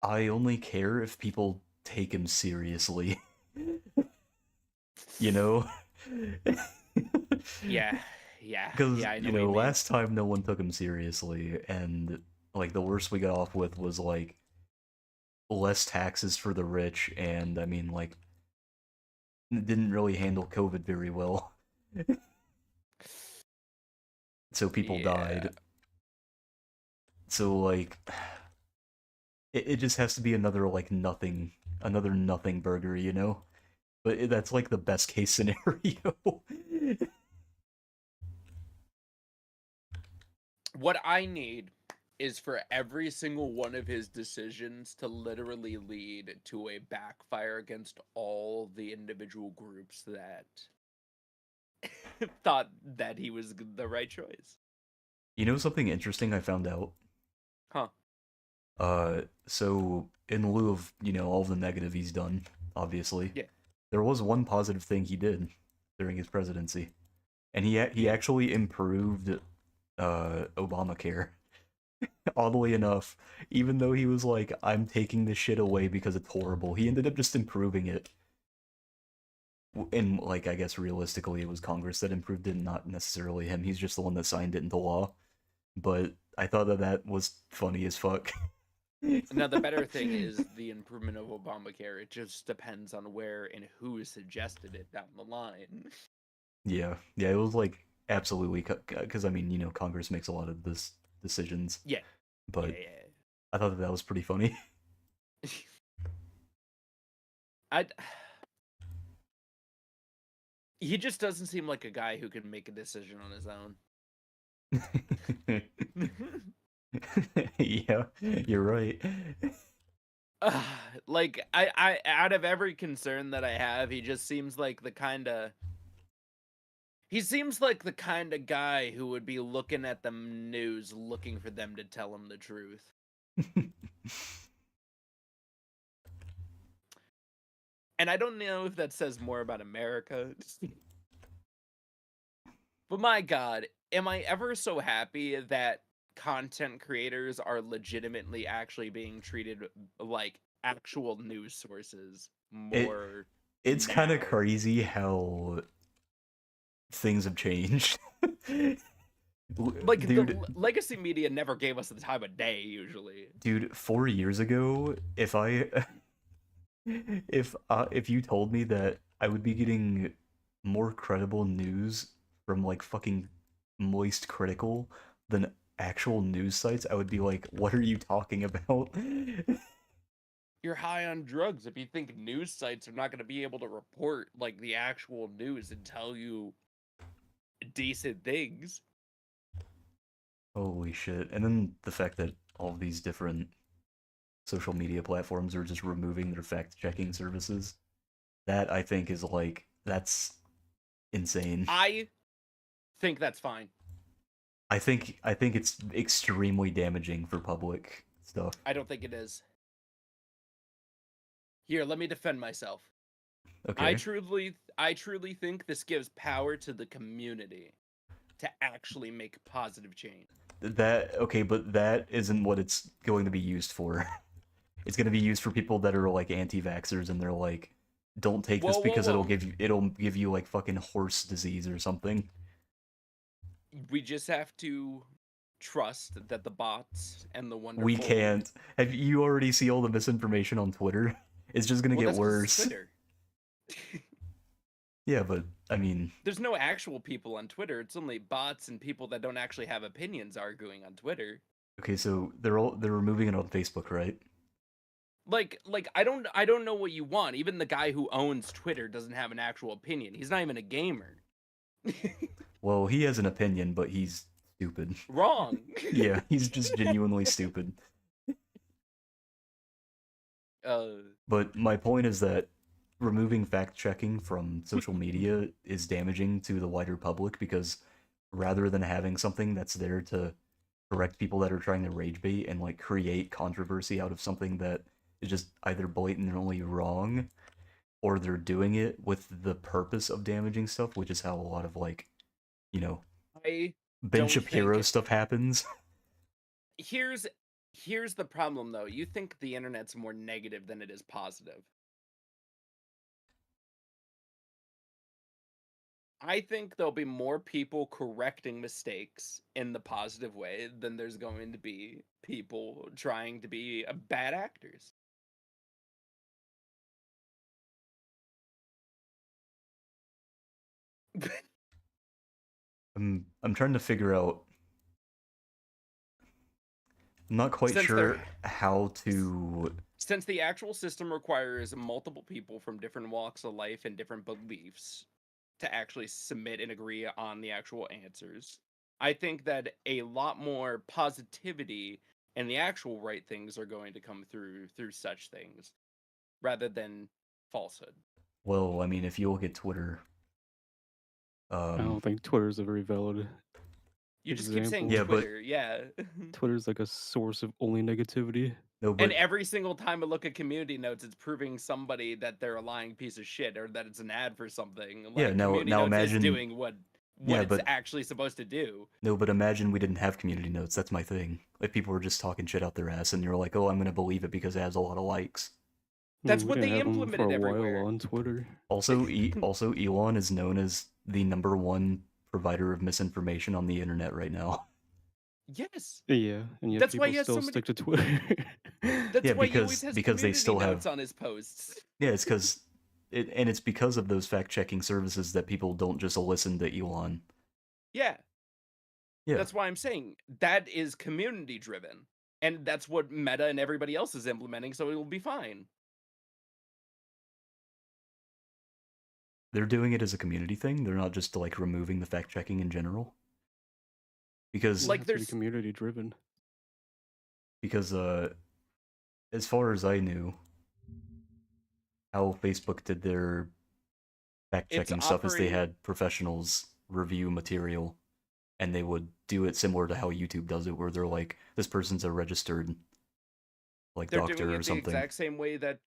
I only care if people take him seriously. You know? Yeah, yeah, Because, yeah, I know what you mean. last time no one took him seriously, and, like, the worst we got off with was, like, less taxes for the rich, and, I mean, like, didn't really handle COVID very well. So people Yeah. died. So, like, it just has to be another, like, another nothing burger, you know? But that's, like, the best case scenario. What I need is for every single one of his decisions to literally lead to a backfire against all the individual groups that thought that he was the right choice. You know something interesting I found out? Huh. So in lieu of, all the negative he's done, obviously, Yeah. there was one positive thing he did during his presidency. And he Yeah. actually improved Obamacare. Oddly enough, even though he was like, I'm taking this shit away because it's horrible, he ended up just improving it. And like, I guess realistically it was Congress that improved it, not necessarily him. He's just the one that signed it into law. But I thought that was funny as fuck. Now the better thing is the improvement of Obamacare. It just depends on where and who suggested it down the line. Yeah, it was like absolutely because I mean, Congress makes a lot of this decisions, Yeah. but Yeah. I thought that was pretty funny. I. He just doesn't seem like a guy who can make a decision on his own. Yeah, you're right. Like I out of every concern that I have, he just seems like the kind of guy who would be looking at the news looking for them to tell him the truth. And I don't know if that says more about America. But my god, am I ever so happy that content creators are legitimately actually being treated like actual news sources It more it's kind of now. crazy how things have changed. Like Dude, the legacy media never gave us the time of day usually. 4 years ago, if you told me that I would be getting more credible news from like fucking Moist Critical than actual news sites, I would be like, what are you talking about? You're high on drugs if you think news sites are not going to be able to report like the actual news and tell you decent things. Holy shit. And then the fact that all of these different social media platforms are just removing their fact checking services. That I think is like that's insane. I think that's fine. I think it's extremely damaging for public stuff. I don't think it is. Here, let me defend myself. I Okay. truly think this gives power to the community to actually make positive change. That okay, but that isn't what it's going to be used for. It's going to be used for people that are like anti-vaxxers and they're like, don't take this Whoa, whoa, because whoa. it'll give you like fucking horse disease or something. We just have to trust that the bots and the wonderful. We can't. Have you already see all the misinformation on Twitter? It's just gonna Well, get that's 'cause it's worse. Twitter. Yeah, but I mean, There's no actual people on Twitter. It's only bots and people that don't actually have opinions arguing on Twitter. okay, so they're removing it on Facebook, right? Like I don't know what you want. Even the guy who owns Twitter doesn't have an actual opinion. He's not even a gamer. Well, he has an opinion, but he's stupid. Wrong. Yeah, he's just genuinely stupid. But my point is that removing fact checking from social media is damaging to the wider public because rather than having something that's there to correct people that are trying to rage bait and like create controversy out of something that is just either blatantly wrong or they're doing it with the purpose of damaging stuff, which is how a lot of like, you know, I Ben don't Shapiro think stuff happens. here's the problem though. You think the internet's more negative than it is positive. I think there'll be more people correcting mistakes in the positive way than there's going to be people trying to be bad actors. I'm trying to figure out. I'm not quite Since sure they're how to. since the actual system requires multiple people from different walks of life and different beliefs to actually submit and agree on the actual answers, I think that a lot more positivity and the actual right things are going to come through such things rather than falsehood. Well, I mean, if you look at Twitter, I um, don't think Twitter's a very valid You just keep saying example. yeah, but Twitter, yeah. Twitter's like a source of only negativity. No, And but every single time I look at community notes, it's proving somebody that they're a lying piece of shit or that it's an ad for something. yeah, Like community now notes is imagine, doing what yeah, it's but actually supposed to do. no, but imagine we didn't have community notes. That's my thing. Like people were just talking shit out their ass, and you're like, oh, I'm gonna believe it because it has a lot of likes. I That's mean, we what didn't they have them for implemented a while everywhere. on Twitter. Also, Elon is known as the #1 provider of misinformation on the internet right now. Yes. Yeah, and yet That's why people he has still so many. stick to Twitter. That's Yeah, why he always has because they community still have notes on his posts. yeah, it's because and it's because of those fact checking services that people don't just listen to Elon. Yeah. Yeah, That's why I'm saying that is community driven. And that's what Meta and everybody else is implementing, so it'll be fine. they're doing it as a community thing. They're not just like removing the fact checking in general. Because Like, It's pretty there's community driven. because as far as I knew, how Facebook did their fact it's checking stuff is they operating. had professionals review material and they would do it similar to how YouTube does it, where they're like, this person's a registered like They're doing doctor or it the something. exact same way that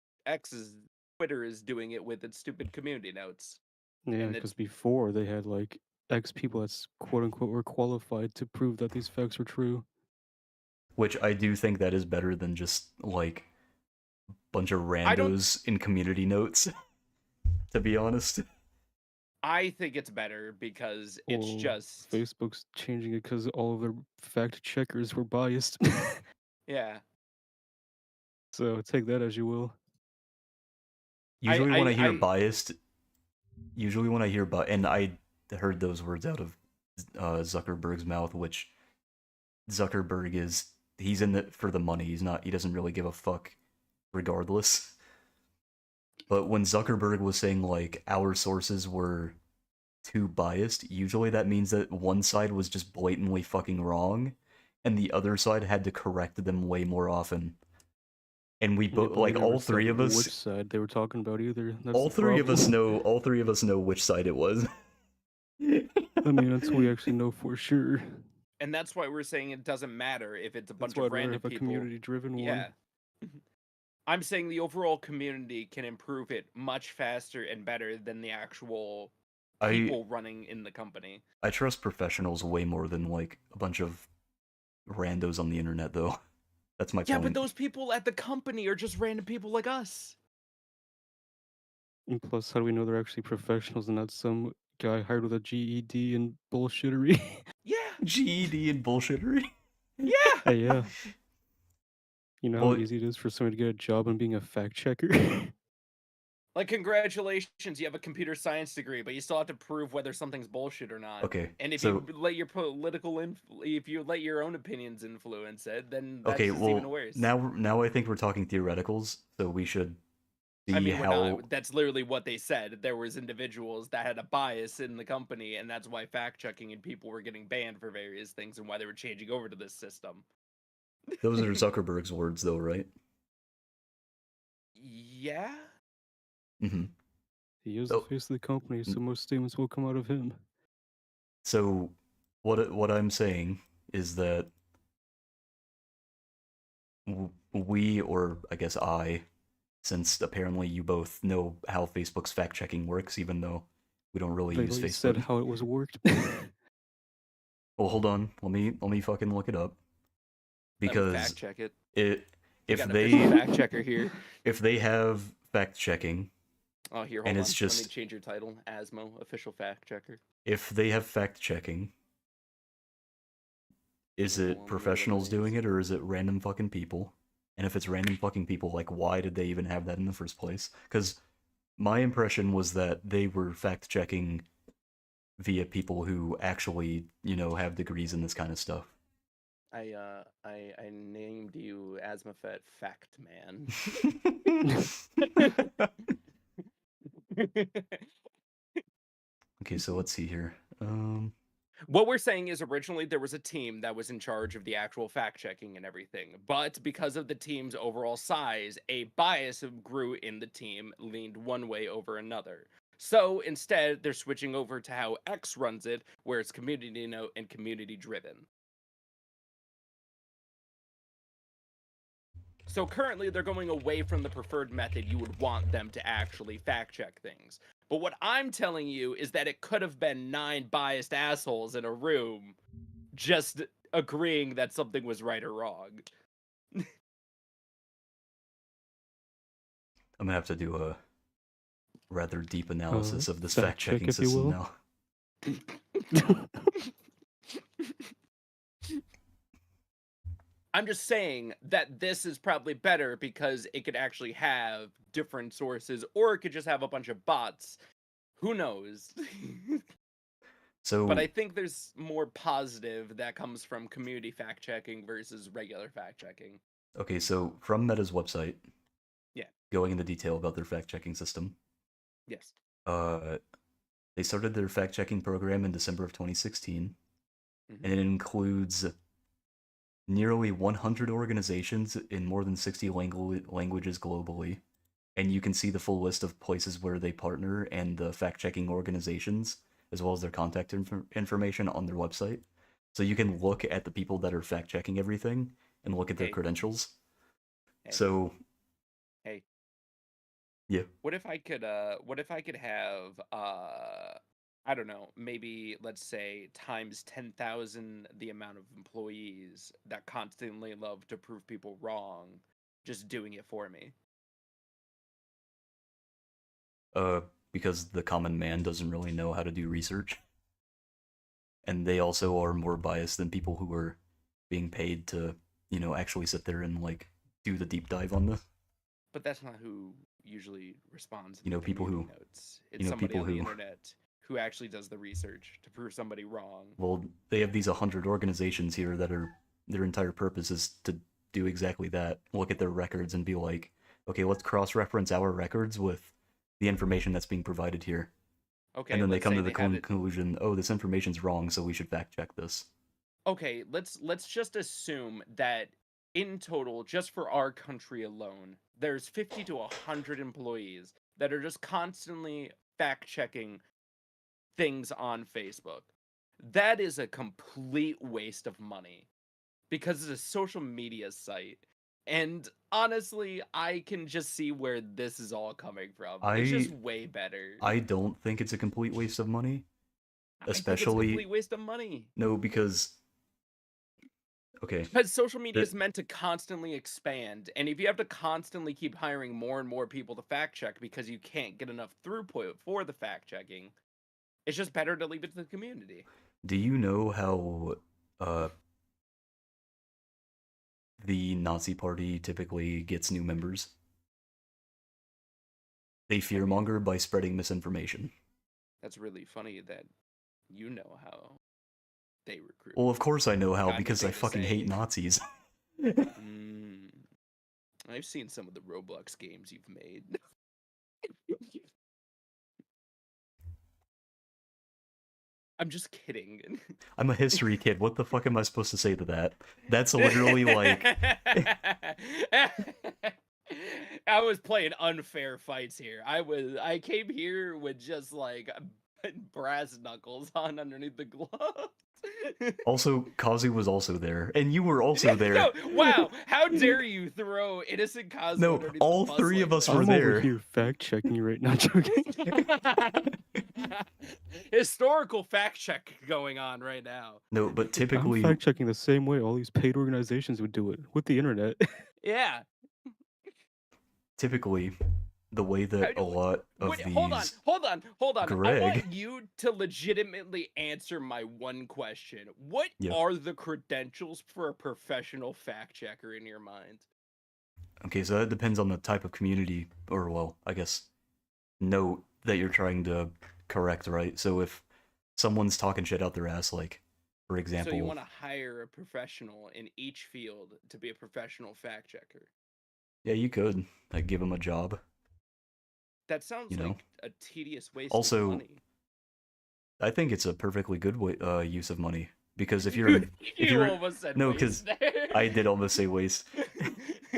Twitter is doing it with its stupid community notes. Yeah, And because it's before they had like X people that's quote unquote were qualified to prove that these facts were true. Which I do think that is better than just like bunch of I don't randos in community notes. To be honest, I think it's better because it's Well, just Facebook's changing it because all of their fact checkers were biased. yeah. So take that as you will. usually when I hear I biased, and I heard those words out of Zuckerberg's mouth, which Zuckerberg is he's in it for the money. He doesn't really give a fuck regardless. But when Zuckerberg was saying like our sources were too biased, usually that means that one side was just blatantly fucking wrong and the other side had to correct them way more often. And we Yeah, both but they like never said which side they were talking about either. That's the problem. all three of us know which side it was. I mean, until we actually know for sure. and that's why we're saying it doesn't matter if it's a That's bunch why of I'd rather random have a people. community-driven one. Yeah. I'm saying the overall community can improve it much faster and better than the actual I people running in the company. I trust professionals way more than like a bunch of randos on the internet though. That's my Yeah, point. but those people at the company are just random people like us. And plus, how do we know they're actually professionals and not some guy hired with a GED and bullshittery? Yeah. GED and bullshittery. Yeah. Hey, yeah. You know how Well, easy it is for somebody to get a job on being a fact checker? Like, congratulations, you have a computer science degree, but you still have to prove whether something's bullshit or not. okay. And if So you let your if you let your own opinions influence it, then that's okay, just well even worse. now I think we're talking theoreticals, so we should see I mean, we're how not. That's literally what they said. There was individuals that had a bias in the company, and that's why fact checking and people were getting banned for various things, and why they were changing over to this system. those are Zuckerberg's words though, right? Yeah. Mm-hmm. He is So, the face of the company, so most statements will come out of him. so what I'm saying is that we, or I guess I, since apparently you both know how Facebook's fact checking works, even though we don't really use They Facebook. said how it was worked. Well, hold on. Let me fucking look it up. Let me Because fact check it. it We if got an they official fact checker here. if they have fact checking, Oh, here, and hold on. it's Let me just change your title. Asmo, official fact checker. if they have fact checking, is Hold on, it let me professionals doing literally- it or is it random fucking people? And if it's random fucking people, like why did they even have that in the first place? Because my impression was that they were fact checking via people who actually, have degrees in this kind of stuff. I named you Asmophet Fact Man. Okay, so let's see here. What we're saying is originally there was a team that was in charge of the actual fact checking and everything, but because of the team's overall size, a bias grew in the team, leaned one way over another. So instead, they're switching over to how X runs it, where it's community note and community driven. So currently they're going away from the preferred method you would want them to actually fact check things. But what I'm telling you is that it could have been 9 biased assholes in a room just agreeing that something was right or wrong. I'm gonna have to do a rather deep analysis of this fact check, fact-checking if you system will. now. I'm just saying that this is probably better because it could actually have different sources, or it could just have a bunch of bots. Who knows? So, But I think there's more positive that comes from community fact checking versus regular fact checking. okay, so from Meta's website, Yeah. going into detail about their fact-checking system, Yes. they started their fact-checking program in December of 2016, Mhm. and it includes nearly 100 organizations in more than 60 languages globally, and you can see the full list of places where they partner and the fact-checking organizations, as well as their contact information on their website. So you can look at the people that are fact-checking everything and look at their Hey. credentials. Hey. So, Hey. yeah. What if I could have I don't know, maybe let's say times 10,000 the amount of employees that constantly love to prove people wrong, just doing it for me. Because the common man doesn't really know how to do research. And they also are more biased than people who are being paid to, actually sit there and, like, do the deep dive on this. But that's not who usually responds in You know, the people community who- notes. you It's know, somebody people on the who- internet who actually does the research to prove somebody wrong. Well, they have these 100 organizations here that are, their entire purpose is to do exactly that. Look at their records and be like, okay, let's cross-reference our records with the information that's being provided here. Okay, And then they let's come say to the they have it. conclusion, oh, this information's wrong, so we should fact-check this. Okay, let's just assume that in total, just for our country alone, there's 50 to 100 employees that are just constantly fact checking things on Facebook. That is a complete waste of money because it's a social media site. And honestly, I can just see where this is all coming from. It's just way better. I don't think it's a complete waste of money. I think it's a Especially, complete waste of money. no, because, okay, Because social media is meant to constantly expand, and if you have to constantly keep hiring more and more people to fact check because you can't get enough throughput for the fact checking, it's just better to leave it to the community. do you know how the Nazi Party typically gets new members? They fearmonger by spreading misinformation. That's really funny that you know how they recruit. Well, of course I know how, Kinda because I thing to fucking say. hate Nazis. I've seen some of the Roblox games you've made. I'm just kidding. I'm a history kid. What the fuck am I supposed to say to that? That's literally like... I was playing unfair fights here. I came here with just like brass knuckles on underneath the gloves. Also, Kazu was also there, and you were also there. No, wow, how dare you throw innocent Kazu No, underneath all the bus three of like us that? were I'm there. over here fact checking you right now, joking. Historical fact check going on right now. No, but I'm typically... fact checking the same way all these paid organizations would do it, with the internet. Yeah. Typically, the way that a lot of Wait, these... hold on. I Greg. want you to legitimately answer my one question. What Yeah. are the credentials for a professional fact checker in your mind? Okay, so that depends on the type of community, or, well, I guess, note that you're trying to correct, right? So if someone's talking shit out their ass, like, for example... So you want to hire a professional in each field to be a professional fact checker? Yeah, you could. Like, give them a job. That sounds You know? like a tedious waste Also, of money. I think it's a perfectly good use of money, because if You almost said no, waste because there. I did almost say waste.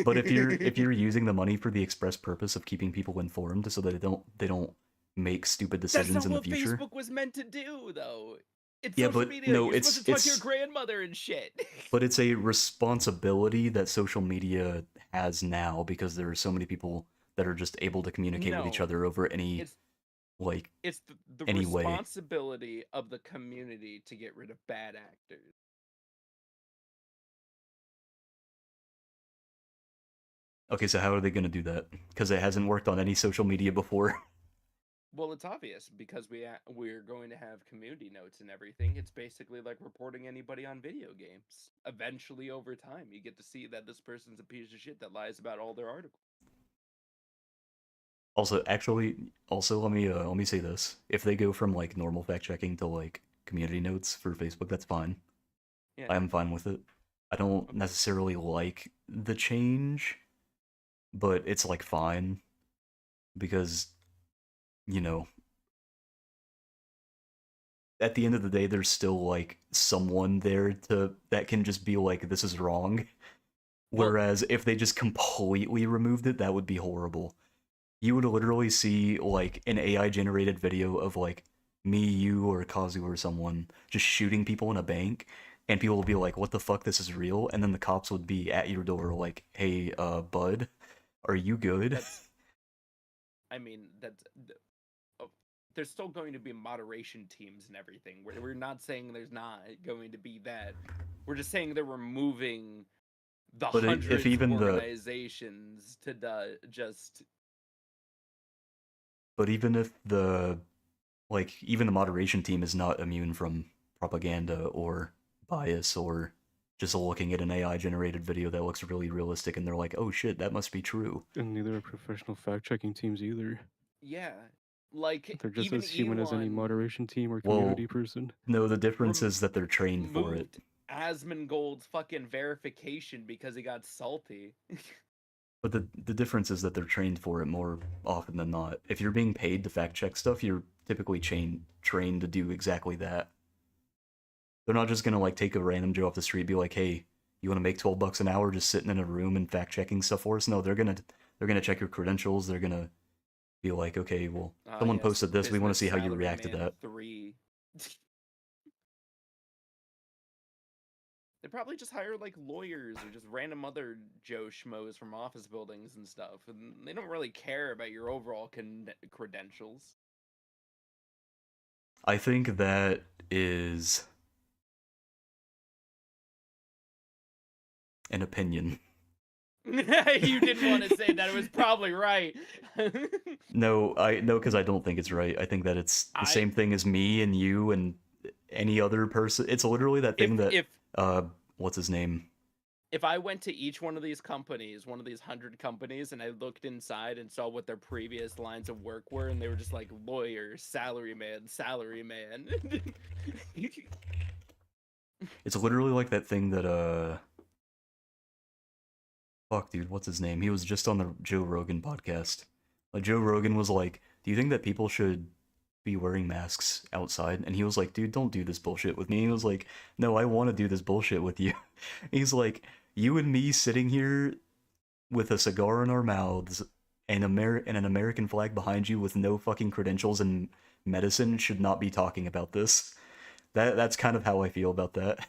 But if you're using the money for the express purpose of keeping people informed, so that they don't make stupid decisions in the future. That's not what Facebook was meant to do, though. It's Yeah, social but media. no, You're supposed to talk to your it's grandmother and shit. but it's a responsibility that social media has now because there are so many people that are just able to communicate with each No, other over any it's like it's the any way. responsibility of the community to get rid of bad actors. Okay, so how are they going to do that? Because it hasn't worked on any social media before. Well, it's obvious because we're going to have community notes and everything. It's basically like reporting anybody on video games. Eventually, over time, you get to see that this person's a piece of shit that lies about all their articles. Also, actually, let me say this: if they go from like normal fact checking to like community notes for Facebook, that's fine. Yeah. I am fine with it. I don't necessarily like the change, but it's like fine because you know, at the end of the day, there's still like someone there to that can just be like, this is wrong. Well- Whereas if they just completely removed it, that would be horrible. You would literally see like an AI generated video of like me, you, or Kazu or someone just shooting people in a bank, and people will be like, "What the fuck? This is real." And then the cops would be at your door like, "Hey, bud, are you good?" I mean, there's still going to be moderation teams and everything. We're not saying there's not going to be that. We're just saying they're removing the But if hundreds even of the organizations to just. but even if the like even the moderation team is not immune from propaganda or bias or just looking at an AI generated video that looks really realistic and they're like, "Oh shit, that must be true." And neither are professional fact checking teams either. Yeah, like They're just even as human as any Elon moderation team or Well, community person. no, the difference is that they're trained for it. moved Asmongold's fucking verification because he got salty. But the difference is that they're trained for it more often than not. If you're being paid to fact check stuff, you're typically trained to do exactly that. They're not just gonna like take a random Joe off the street and be like, "Hey, you want to make $12 an hour just sitting in a room and fact checking stuff for us?" No, they're gonna check your credentials. They're gonna be like, "Okay, well, someone Yes, posted this. We want to Business see how you react to Salaryman that." 3. They probably just hire like lawyers or just random other Joe schmoes from office buildings and stuff, and they don't really care about your overall credentials. I think that is an opinion. You didn't want to say that. It was probably right. No, because I don't think it's right. I think that it's the same thing as me and you and any other person. It's literally that thing that what's his name? If I went to each one of these companies, one of these 100 companies, and I looked inside and saw what their previous lines of work were, and they were just like lawyer, salaryman, salaryman. It's literally like that thing that fuck, dude, what's his name? He was just on the Joe Rogan podcast. Like Joe Rogan was like, "Do you think that people should be wearing masks outside?" And he was like, "Dude, don't do this bullshit with me." He was like, "No, I want to do this bullshit with you." He's like, "You and me sitting here with a cigar in our mouths and an American flag behind you with no fucking credentials in medicine should not be talking about this." That's kind of how I feel about that.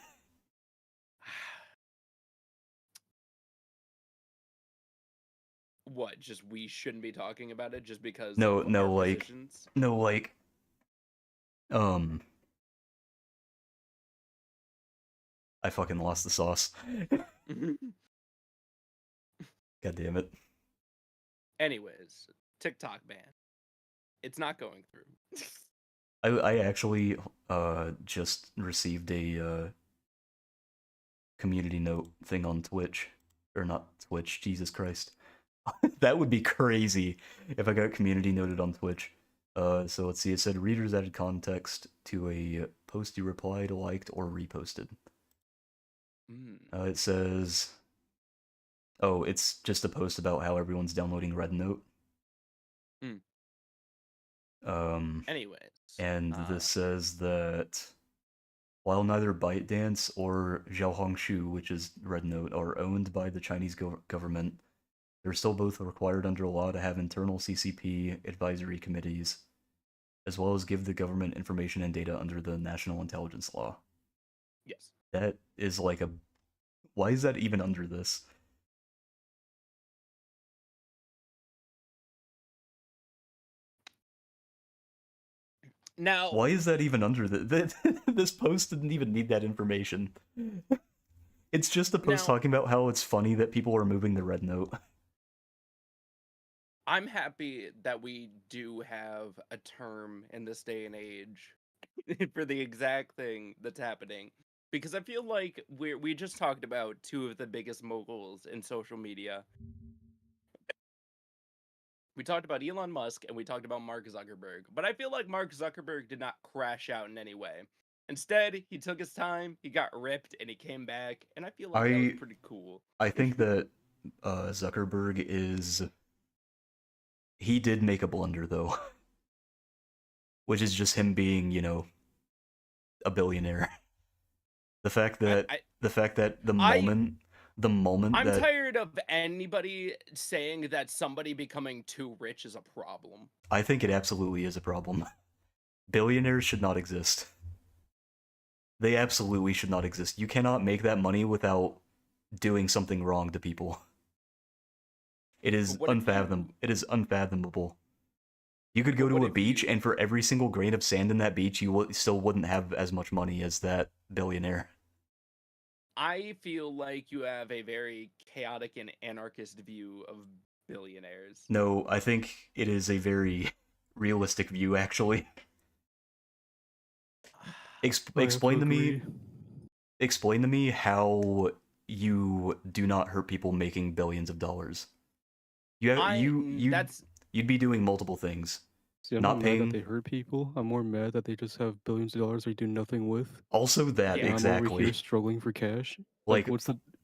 What? Just we shouldn't be talking about it just because No, of no, our like, positions? no, like, I fucking lost the sauce. God damn it. Anyways, TikTok ban. It's not going through. I actually just received a community note thing on Twitch. Or not Twitch, Jesus Christ. That would be crazy if I got community noted on Twitch. So let's see, it said readers added context to a post you replied, liked, or reposted. It says, oh, it's just a post about how everyone's downloading Red Note. Anyways. And this says that while neither ByteDance or Xiaohongshu, which is Red Note, are owned by the Chinese government, they're still both required under law to have internal CCP advisory committees, as well as give the government information and data under the National Intelligence Law. Yes. That is like a... Why is that even under this? Now, Why is that even under this post didn't even need that information. It's just a post Now- talking about how it's funny that people are moving the red note. I'm happy that we do have a term in this day and age for the exact thing that's happening. Because I feel like we just talked about two of the biggest moguls in social media. We talked about Elon Musk and we talked about Mark Zuckerberg. But I feel like Mark Zuckerberg did not crash out in any way. Instead, he took his time, he got ripped, and he came back. And I feel like that was pretty cool. I think that Zuckerberg is... He did make a blunder, though. Which is just him being, you know, a billionaire. The fact that the moment I'm that tired of anybody saying that somebody becoming too rich is a problem. I think it absolutely is a problem. Billionaires should not exist. They absolutely should not exist. You cannot make that money without doing something wrong to people. It is unfathomable. You could go But what to a if beach, you- and for every single grain of sand in that beach, you still wouldn't have as much money as that billionaire. I feel like you have a very chaotic and anarchist view of billionaires. No, I think it is a very realistic view, actually. I have Explain to me. agree. Explain to me how you do not hurt people making billions of dollars. You'd be doing multiple things. See, I'm not not paying- mad that they hurt people. I'm more mad that they just have billions of dollars they do nothing with. Also, that Yeah. And I'm over exactly. here struggling for cash. Like,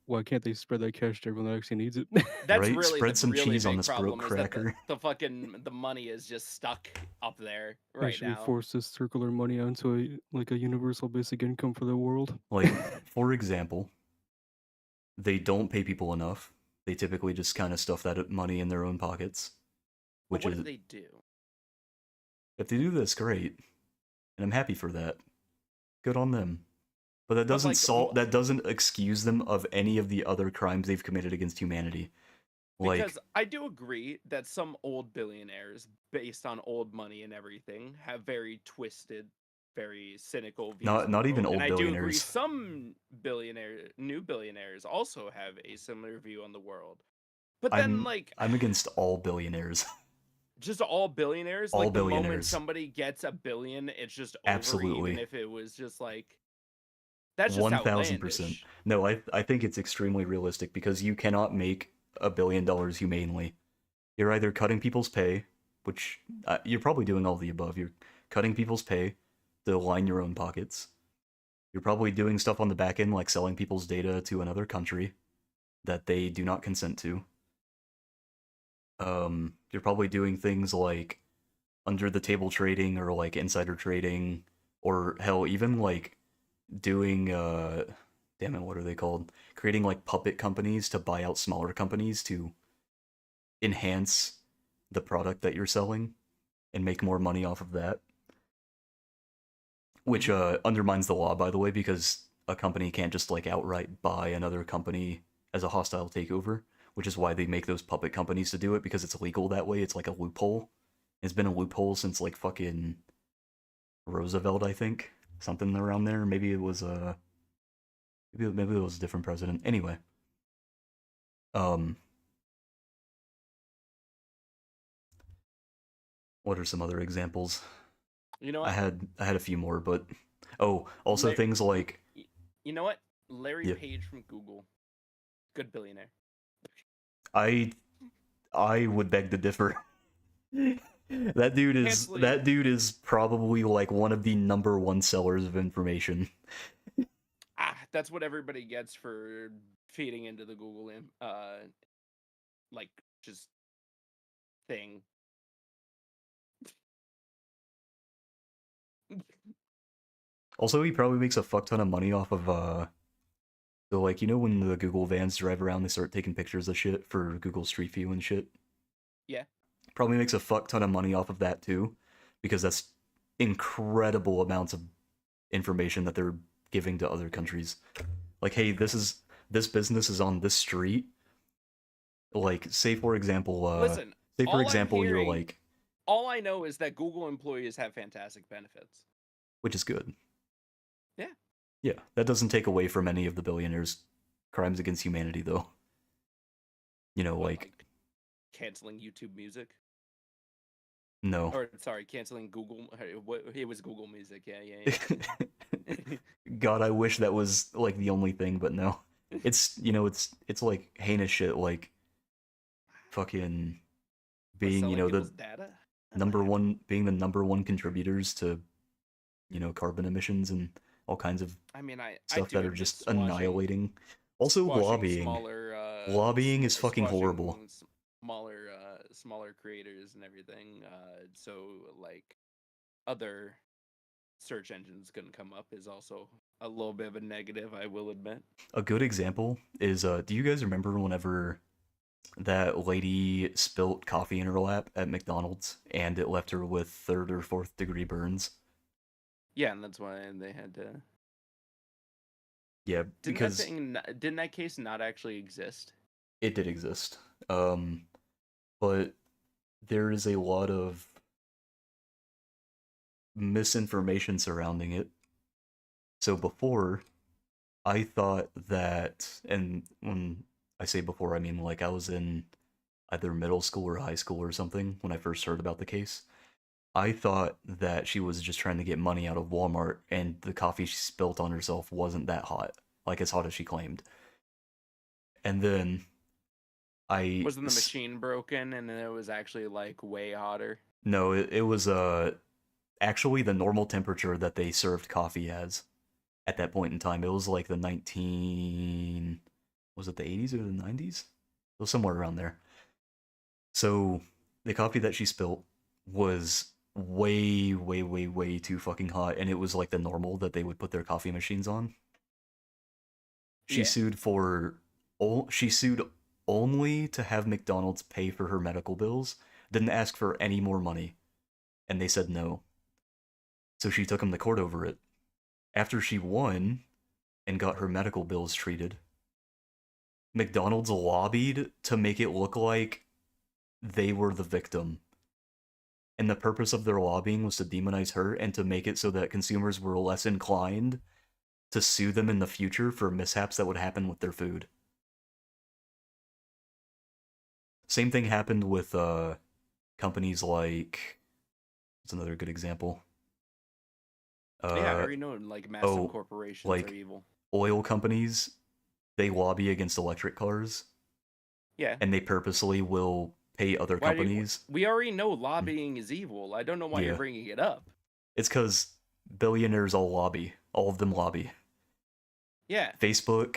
Why can't they spread that cash to everyone that actually needs it? That's Right? really Spread the some really cheese on big this broke problem is that cracker. the money is just stuck up there They right should now. be forced to circular money onto a universal basic income for the world. Like, for example, they don't pay people enough. They typically just kind of stuff that money in their own pockets. But Which what is, do they do? if they do this, great, and I'm happy for that. Good on them. But that doesn't like, that doesn't excuse them of any of the other crimes they've committed against humanity. Like, Because I do agree that some old billionaires, based on old money and everything, have very twisted, very cynical views. Not- of the not even world. old and I do agree billionaires. some new billionaires also have a similar view on the world. But then, I'm against all billionaires. just all billionaires. All Like the moment billionaires. somebody gets $1 billion, it's just over. Absolutely. Even if it was just like that's just 1000%. outlandish. No, I think it's extremely realistic because you cannot make $1 billion humanely. You're either cutting people's pay, which you're probably doing all the above. You're cutting people's pay to line your own pockets. You're probably doing stuff on the back end like selling people's data to another country that they do not consent to. You're probably doing things like under the table trading or like insider trading, or hell, even like doing damn it, what are they called? Creating like puppet companies to buy out smaller companies to enhance the product that you're selling and make more money off of that. Which undermines the law, by the way, because a company can't just like outright buy another company as a hostile takeover, which is why they make those puppet companies to do it, because it's legal that way. It's like a loophole. It's been a loophole since like fucking Roosevelt, I think. Something around there. Maybe it was maybe it was a different president. Anyway. What are some other examples? You know I what? had a few more, but also Larry- things like You know what? Larry Yeah. Page from Google, good billionaire. I would beg to differ. That dude is probably like one of the #1 sellers of information. That's what everybody gets for feeding into the Google like just thing. Also, he probably makes a fuck ton of money off of so like, you know when the Google vans drive around, they start taking pictures of shit for Google Street View and shit? Yeah. Probably makes a fuck ton of money off of that too, because that's incredible amounts of information that they're giving to other countries. Like, hey, this business is on this street. Like, say for example, Listen, say for all I'm example, you're hearing- like, all I know is that Google employees have fantastic benefits. which is good. Yeah. Yeah, that doesn't take away from any of the billionaires' crimes against humanity, though. You know, What, like canceling YouTube Music, no. or sorry, canceling Google. What it was Google Music. Yeah. God, I wish that was like the only thing, but no. It's it's like heinous shit, like fucking being Selling the people's data. being the number one contributors to carbon emissions and all kinds of I mean, I stuff do that are admit just annihilating. Also, squashing lobbying. smaller Lobbying is fucking horrible. smaller creators and everything, so like other search engines couldn't come up is also a little bit of a negative, I will admit. A good example is do you guys remember whenever that lady spilt coffee in her lap at McDonald's and it left her with 3rd or 4th degree burns? Yeah, and that's why they had to. Yeah, because Didn't that case not actually exist? it did exist. But there is a lot of misinformation surrounding it. So before, I thought that, and when I say before, I mean like I was in either middle school or high school or something when I first heard about the case. I thought that she was just trying to get money out of Walmart and the coffee she spilt on herself wasn't that hot, like as hot as she claimed. And then Wasn't the machine broken and then it was actually like way hotter? No, it was actually the normal temperature that they served coffee as at that point in time. It was like the 19 was it the 80s or the 90s? It was somewhere around there. So the coffee that she spilt was way, way, way, way too fucking hot, and it was like the normal that they would put their coffee machines on. She Yeah. she sued only to have McDonald's pay for her medical bills, didn't ask for any more money, and they said no. So she took him to court over it. After she won and got her medical bills treated, McDonald's lobbied to make it look like they were the victim. And the purpose of their lobbying was to demonize her and to make it so that consumers were less inclined to sue them in the future for mishaps that would happen with their food. Same thing happened with companies like, what's another good example? Yeah, I already know like massive corporations like are evil. Oil companies, they lobby against electric cars. Yeah. And they purposely will pay other companies. We already know lobbying is evil. I don't know why you're bringing it up. It's because billionaires all lobby. All of them lobby. Yeah. Facebook.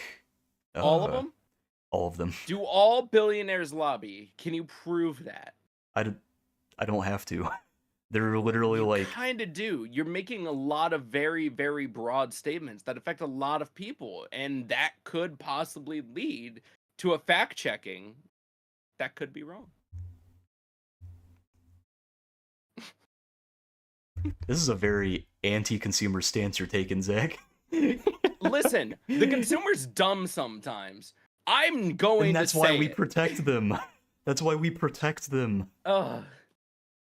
All of them? All of them. Do all billionaires lobby? Can you prove that? I don't have to. They're literally you kind of do. You're making a lot of very, very broad statements that affect a lot of people, and that could possibly lead to a fact checking that could be wrong. This is a very anti-consumer stance you're taking, Zach. Listen, the consumer's dumb sometimes. I'm going and that's to why say we it. protect them. That's why we protect them. Ugh.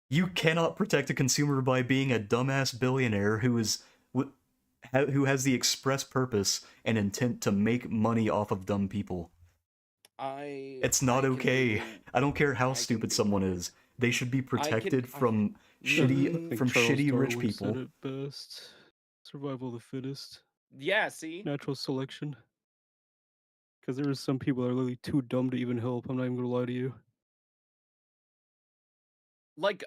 You cannot protect a consumer by being a dumbass billionaire who has the express purpose and intent to make money off of dumb people. It's not okay. I don't care how stupid someone is. They should be protected from shitty rich people. Said it best. Survival of the fittest. Yeah, see? Natural selection. Because there are some people that are literally too dumb to even help. I'm not even gonna lie to you. Like,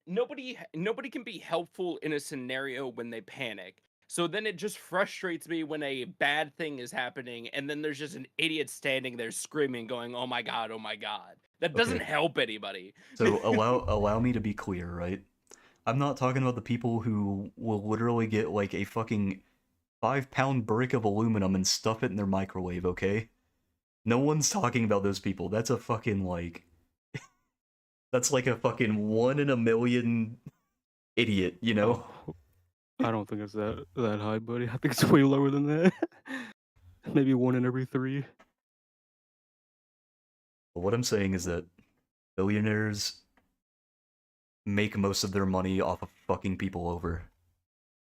nobody can be helpful in a scenario when they panic. So then it just frustrates me when a bad thing is happening and then there's just an idiot standing there screaming going, "Oh my god, oh my god." That doesn't help anybody. So allow me to be clear, right? I'm not talking about the people who will literally get like a fucking 5-pound brick of aluminum and stuff it in their microwave, okay? No one's talking about those people. That's a fucking like that's like a fucking 1 in a million idiot, you know? Oh, I don't think it's that high, buddy. I think it's way lower than that. Maybe 1 in every 3. But what I'm saying is that billionaires make most of their money off of fucking people over.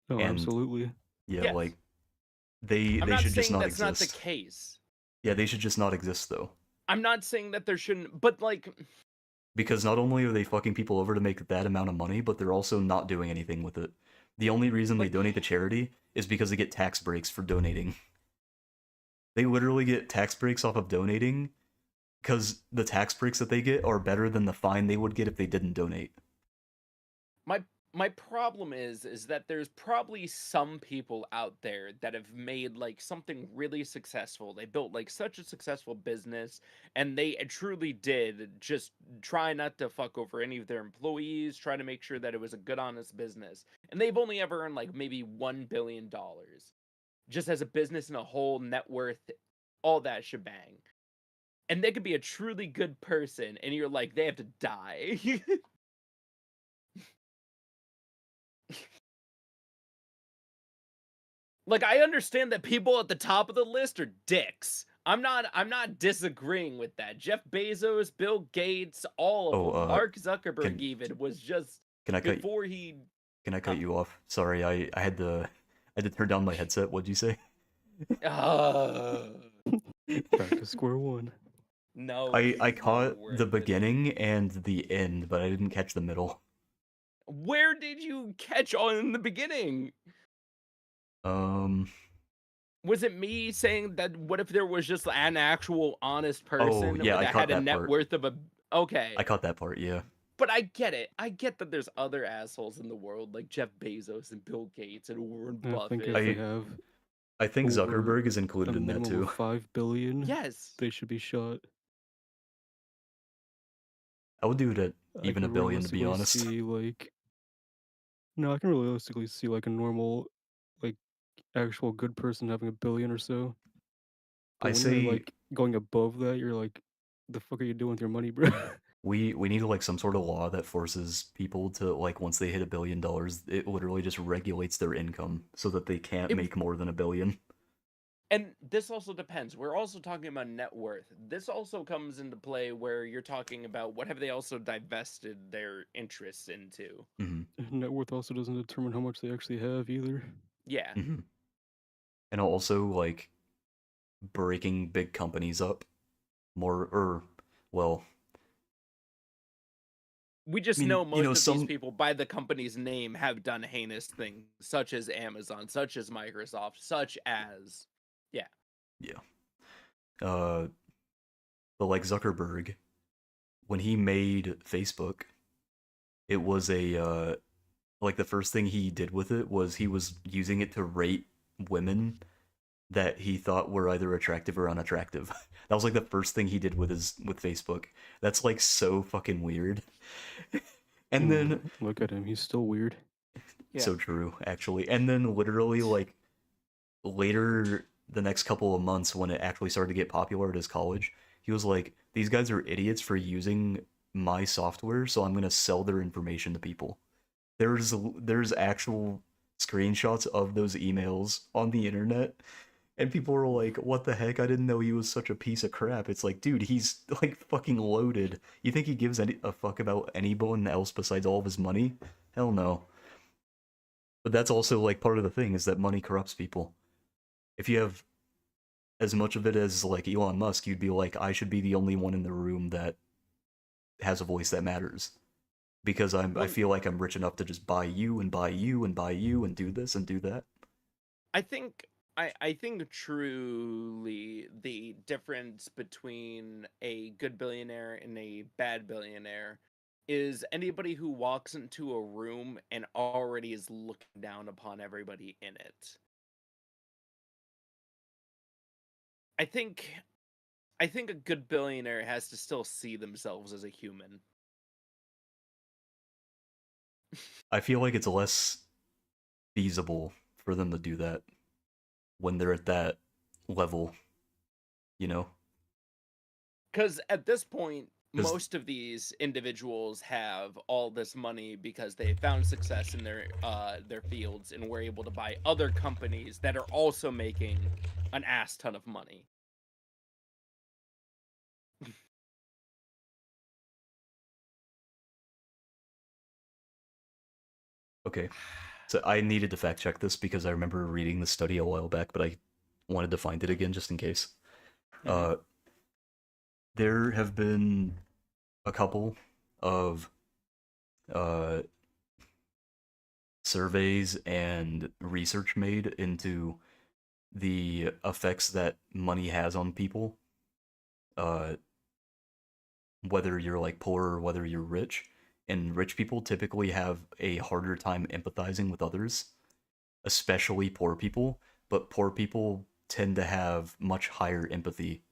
Oh, And absolutely. yeah, Yes. like they I'm they not should just saying not that's not the exist. case. Yeah, they should just not exist though. I'm not saying that there shouldn't, but like, Because not only are they fucking people over to make that amount of money, but they're also not doing anything with it. The only reason they Like- donate to charity is because they get tax breaks for donating. They literally get tax breaks off of donating because the tax breaks that they get are better than the fine they would get if they didn't donate. my problem is that there's probably some people out there that have made like something really successful. They built like such a successful business, and they truly did just try not to fuck over any of their employees, try to make sure that it was a good, honest business. And they've only ever earned like maybe $1 billion just as a business and a whole net worth, all that shebang. And they could be a truly good person, and you're like, they have to die. Like, I understand that people at the top of the list are dicks. I'm not disagreeing with that. Jeff Bezos, Bill Gates, all of them. Mark Zuckerberg can- even was just Can I cut? before he. Can I cut you off? Sorry, I had to turn down my headset. What'd you say? Back to square one. No. I no, caught we're the at beginning and the end, but I didn't catch the middle. Where did you catch on in the beginning? Was it me saying that what if there was just an actual honest person yeah, I that caught had a that net part. worth of a. Okay. I caught that part, yeah. But I get it. I get that there's other assholes in the world like Jeff Bezos and Bill Gates and Warren I Buffett. think if they have I think over Zuckerberg is a included in that minimum too. of 5 billion, Yes. they should be shot. I would do it at I even could $1 billion, to be realistically honest. See, like, no, I can realistically see like a normal, like, actual good person having $1 billion or so. But I when you're say like going above that, you're like, the fuck are you doing with your money, bro? we need like some sort of law that forces people to like once they hit $1 billion, it literally just regulates their income so that they can't make more than $1 billion. And this also depends. We're also talking about net worth. This also comes into play where you're talking about what have they also divested their interests into. Net worth also doesn't determine how much they actually have either. Yeah. And also like breaking big companies up more, or well, We just I mean, know most of these some people by the company's name have done heinous things, such as Amazon, such as Microsoft, such as yeah. But like Zuckerberg, when he made Facebook, it was a like the first thing he did with it was he was using it to rate women that he thought were either attractive or unattractive. That was like the first thing he did with Facebook. That's like so fucking weird. And then Look at him, he's still weird. so true, actually. And then literally like later the next couple of months when it actually started to get popular at his college, he was like, these guys are idiots for using my software, so I'm gonna sell their information to people. There's actual screenshots of those emails on the internet, and people were like, what the heck, I didn't know he was such a piece of crap. It's like, dude, he's like fucking loaded. You think he gives a fuck about anyone else besides all of his money? Hell no. But that's also like part of the thing, is that money corrupts people. If you have as much of it as like Elon Musk, you'd be like, I should be the only one in the room that has a voice that matters. Because I feel like I'm rich enough to just buy you and buy you and buy you and do this and do that. I think truly the difference between a good billionaire and a bad billionaire is anybody who walks into a room and already is looking down upon everybody in it. I think a good billionaire has to still see themselves as a human. I feel like it's less feasible for them to do that when they're at that level, you know? Because at this point, most of these individuals have all this money because they found success in their fields and were able to buy other companies that are also making an ass ton of money. Okay. So I needed to fact check this because I remember reading the study a while back, but I wanted to find it again just in case. Mhm. Uh, there have been a couple of uh, surveys and research made into the effects that money has on people, uh, whether you're like poor or whether you're rich. And rich people typically have a harder time empathizing with others, especially poor people. But poor people tend to have much higher empathy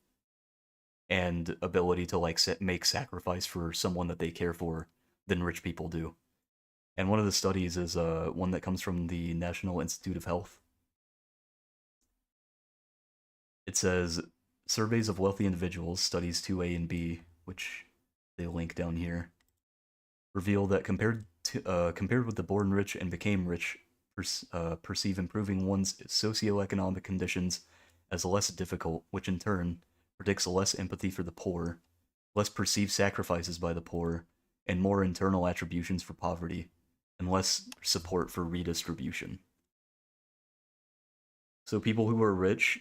and ability to like make sacrifice for someone that they care for than rich people do. And one of the studies is one that comes from the National Institute of Health. It says surveys of wealthy individuals, studies 2A and B, which they link down here, reveal that compared with the born rich and became rich, perceive improving one's socioeconomic conditions as less difficult, which in turn predicts less empathy for the poor, less perceived sacrifices by the poor, and more internal attributions for poverty, and less support for redistribution. So people who are rich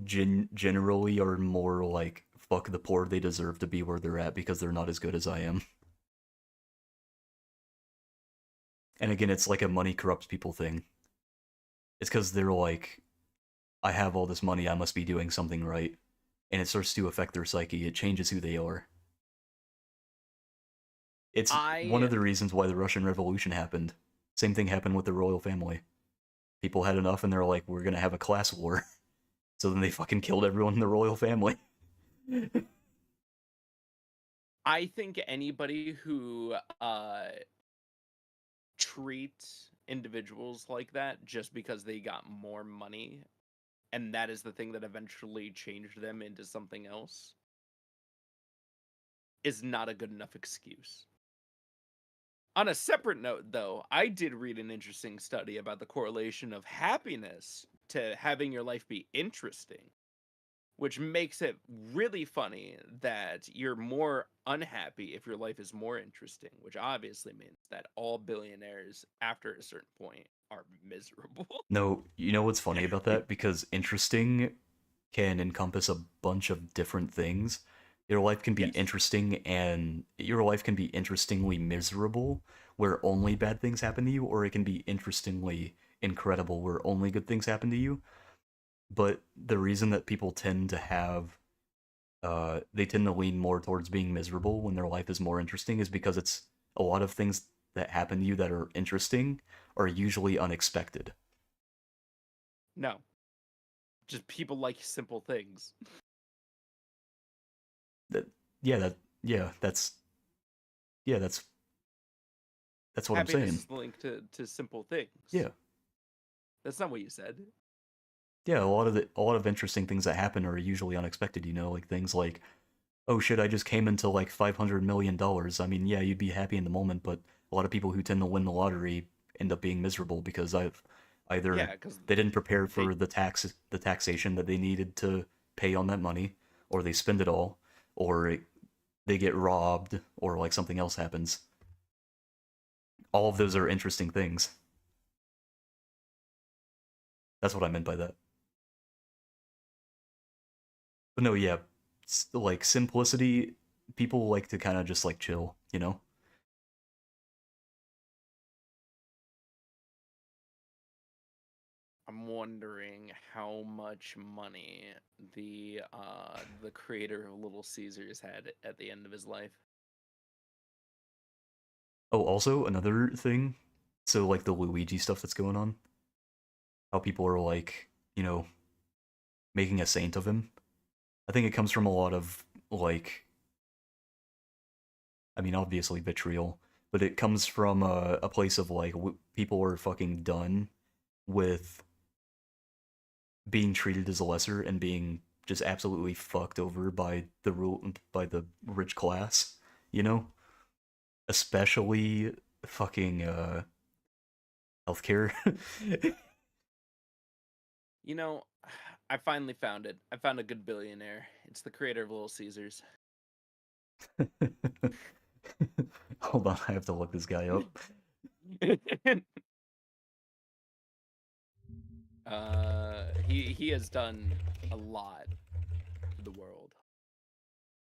generally are more like, fuck the poor, they deserve to be where they're at because they're not as good as I am. And again, it's like a money corrupts people thing. It's because they're like, I have all this money, I must be doing something right. And it starts to affect their psyche, it changes who they are. It's one I of the reasons why the Russian Revolution happened. Same thing happened with the royal family. People had enough and they're like, we're gonna have a class war. So then they fucking killed everyone in the royal family. I think anybody who treat individuals like that just because they got more money and that is the thing that eventually changed them into something else is not a good enough excuse. On a separate note, though, I did read an interesting study about the correlation of happiness to having your life be interesting, which makes it really funny that you're more unhappy if your life is more interesting, which obviously means that all billionaires after a certain point are miserable. No, you know what's funny about that? Because interesting can encompass a bunch of different things. Your life can be Yes. interesting and your life can be interestingly miserable where only bad things happen to you, or it can be interestingly incredible where only good things happen to you. But the reason that people tend to have they tend to lean more towards being miserable when their life is more interesting is because it's a lot of things that happen to you that are interesting are usually unexpected. No, just people like simple things. That yeah, that yeah, yeah, that's what I'm Happiness saying. is linked to simple things. Yeah. That's not what you said. Yeah, a lot of interesting things that happen are usually unexpected, you know, like things like, oh shit, I just came into like $500 million. I mean, yeah, you'd be happy in the moment, but a lot of people who tend to win the lottery end up being miserable because I've either Yeah, because they didn't prepare they for the taxation that they needed to pay on that money, or they spend it all, or they get robbed, or like something else happens. All of those are interesting things. That's what I meant by that. But no, yeah, like simplicity, people like to kind of just like chill, you know? I'm wondering how much money the creator of Little Caesars had at the end of his life. Oh, also another thing, so like the Luigi stuff that's going on, how people are like, you know, making a saint of him. I think it comes from a lot of like, I mean, obviously vitriol, but it comes from a place of like people are fucking done with being treated as a lesser and being just absolutely fucked over by the rich class, you know? Especially fucking healthcare. You know, I finally found it. I found a good billionaire. It's the creator of Little Caesars. Hold on, I have to look this guy up. He has done a lot for the world,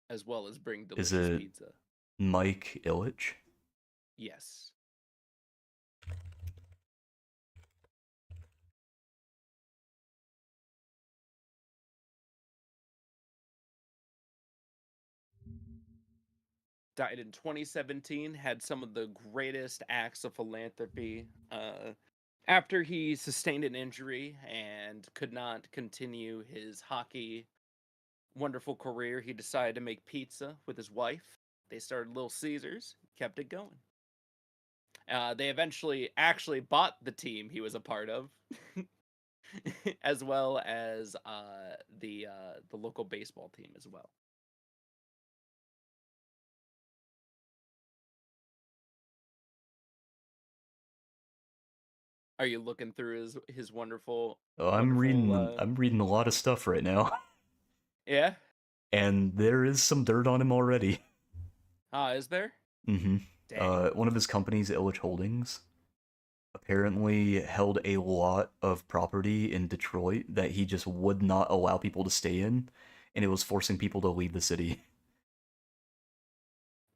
as well as bring Is delicious it pizza. Mike Ilitch? Yes. Died in 2017, had some of the greatest acts of philanthropy. After he sustained an injury and could not continue his hockey wonderful career, he decided to make pizza with his wife. They started Little Caesars, kept it going. They eventually actually bought the team he was a part of, as well as the local baseball team as well. Are you looking through his wonderful? Oh, Wonderful. I'm reading a lot of stuff right now, Yeah. and there is some dirt on him already. Is there? Mm-hmm. Dang. One of his companies, Illich Holdings, apparently held a lot of property in Detroit that he just would not allow people to stay in, and it was forcing people to leave the city.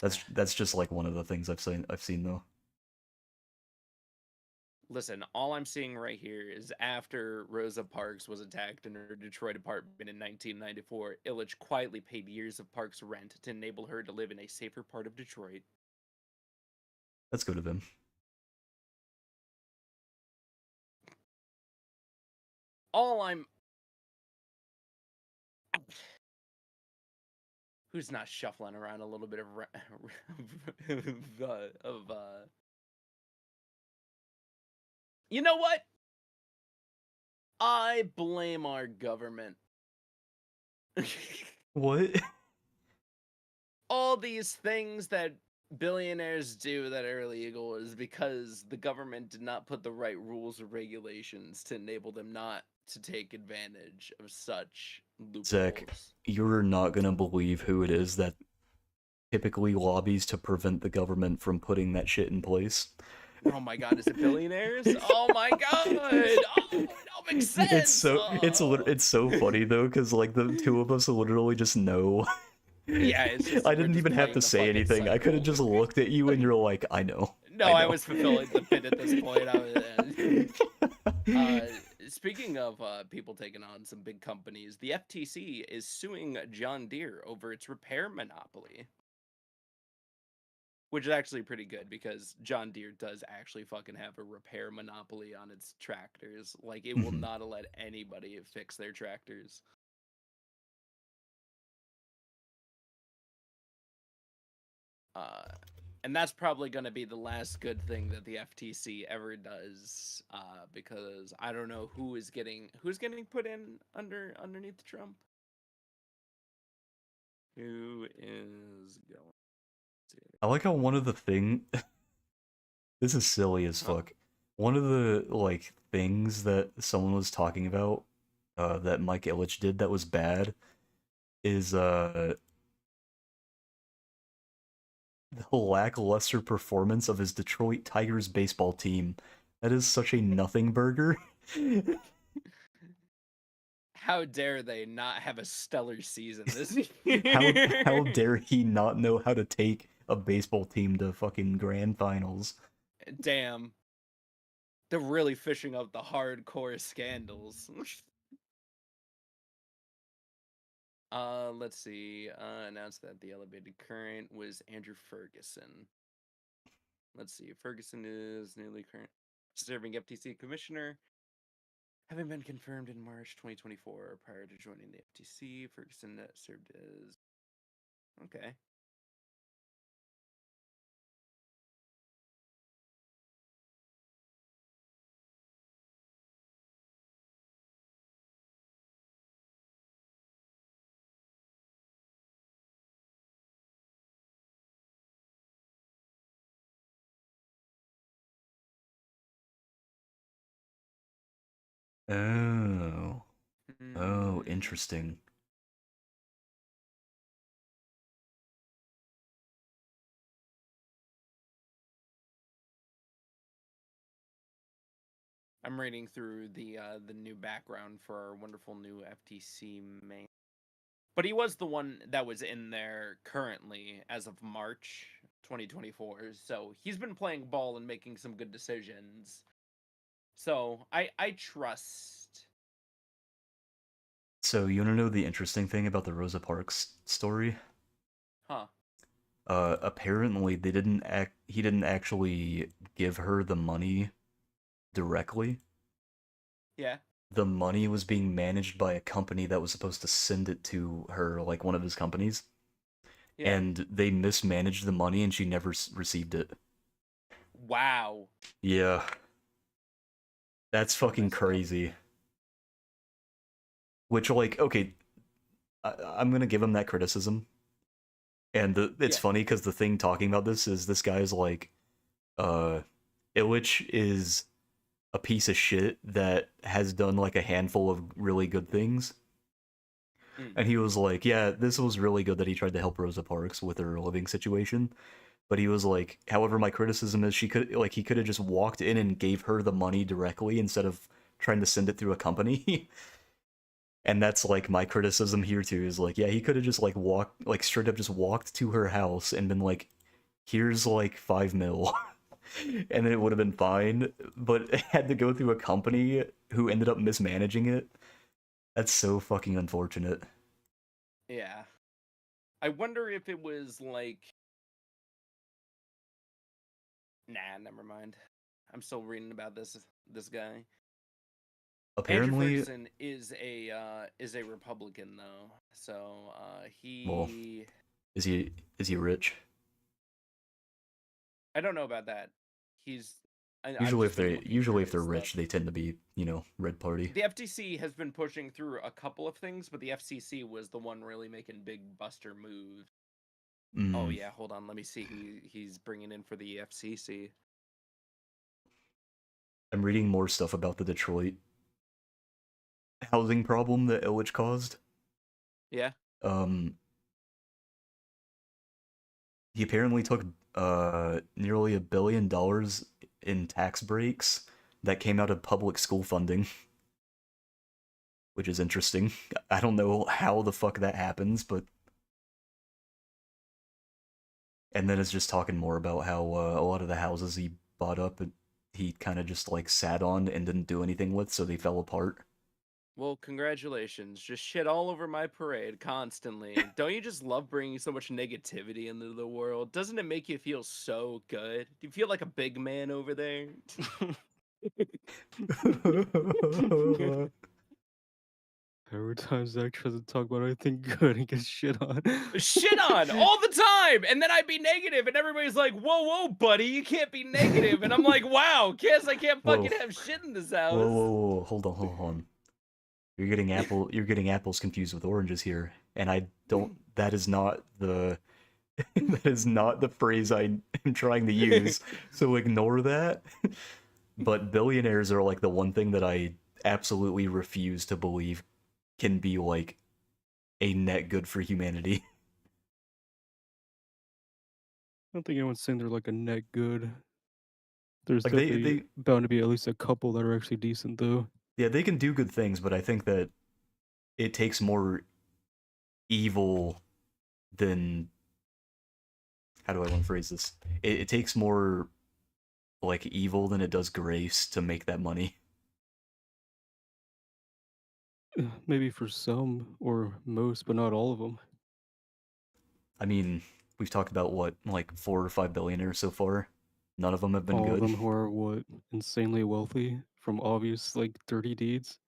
That's just like one of the things I've seen though. Listen, all I'm seeing right here is after Rosa Parks was attacked in her Detroit apartment in 1994, Illich quietly paid years of Parks' rent to enable her to live in a safer part of Detroit. That's good of him. All I'm... Who's not shuffling around a little bit of... You know what? I blame our government. What? All these things that billionaires do that are illegal is because the government did not put the right rules or regulations to enable them not to take advantage of such Zach, loopholes. you're not gonna believe who it is that typically lobbies to prevent the government from putting that shit in place. Oh my god, is it billionaires? Oh my god! Oh, it all makes sense! It's so funny though, because like the two of us literally just know. Yeah, it's just I we're didn't just even have playing to the say fucking anything. I could have cycle. just looked at you and you're like, I know. No, I I know. was fulfilling the bit at this point. Speaking of people taking on some big companies, the FTC is suing John Deere over its repair monopoly. Which is actually pretty good because John Deere does actually fucking have a repair monopoly on its tractors. Like, it will not let anybody fix their tractors. And that's probably going to be the last good thing that the FTC ever does, because I don't know who's getting put in underneath Trump. Who is going to? I like how one of the this is silly as fuck. One of the like things that someone was talking about that Mike Ilitch did that was bad is the lackluster performance of his Detroit Tigers baseball team. That is such a nothing burger. How dare they not have a stellar season this how year? how dare he not know how to take a baseball team to fucking grand finals? Damn. They're really fishing up the hardcore scandals. Let's see. Announced that the elevated current was Andrew Ferguson. Let's see. Ferguson is newly current serving FTC commissioner. Having been confirmed in March 2024 prior to joining the FTC, Ferguson served as... Okay. Oh. Oh, Hmm. interesting. I'm reading through the new background for our wonderful new FTC main. But he was the one that was in there currently as of March 2024. So he's been playing ball and making some good decisions. So I trust. So you wanna know the interesting thing about the Rosa Parks story? Huh. Apparently he didn't actually give her the money directly. Yeah. The money was being managed by a company that was supposed to send it to her, like one of his companies. Yeah. And they mismanaged the money and she never received it. Wow. Yeah. That's So fucking messed up. crazy. Which, like, okay, I'm gonna give him that criticism. And it's Yeah. funny because the thing talking about this guy's like, uh, Illich is a piece of shit that has done like a handful of really good things. Mm. And he was like, yeah, this was really good that he tried to help Rosa Parks with her living situation. But he was like, however, my criticism is he could have just walked in and gave her the money directly instead of trying to send it through a company. And that's like my criticism here too, is like, yeah, he could have just like straight up just walked to her house and been like, here's like 5 mil. And then it would have been fine, but it had to go through a company who ended up mismanaging it. That's so fucking unfortunate. Yeah. I wonder if it was like. Nah, never mind. I'm still reading about this guy. Andrew Apparently, Ferguson is a Republican though, so well, he. is he rich? I don't know about that. He's. I've Usually just been looking through if they're his stuff. rich, they tend to be, red party. The FTC has been pushing through a couple of things, but the FCC was the one really making big buster moves. Oh Mm, yeah, hold on. Let me see who he's bringing in for the FCC. I'm reading more stuff about the Detroit housing problem that Illich caused. Yeah. Um, he apparently took nearly $1 billion in tax breaks that came out of public school funding, which is interesting. I don't know how the fuck that happens, but and then it's just talking more about how a lot of the houses he bought up, he kind of just like sat on and didn't do anything with, so they fell apart. Well, congratulations. Just shit all over my parade constantly. Don't you just love bringing so much negativity into the world? Doesn't it make you feel so good? Do you feel like a big man over there? Every time Zach tries to talk about anything good, he gets shit on. Shit on all the time, and then I'd be negative, and everybody's like, "Whoa, whoa, buddy, you can't be negative," and I'm like, "Wow, guess I can't Whoa, fucking have shit in this whoa, house." whoa, whoa! Hold on. You're getting apples confused with oranges here, and I don't. That is not the. That is not the phrase I am trying to use. So ignore that. But billionaires are like the one thing that I absolutely refuse to believe can be like a net good for humanity. I don't think anyone's saying they're like a net good. There's Like definitely they bound to be at least a couple that are actually decent, though. yeah, they can do good things, but I think that it takes more evil than how do I want to phrase this? It takes more like evil than it does grace to make that money. Maybe for some or most, but not all of them. I mean, we've talked about what, like 4 or 5 billionaires so far. None of them have been All of good. them who are what insanely wealthy from obvious like dirty deeds.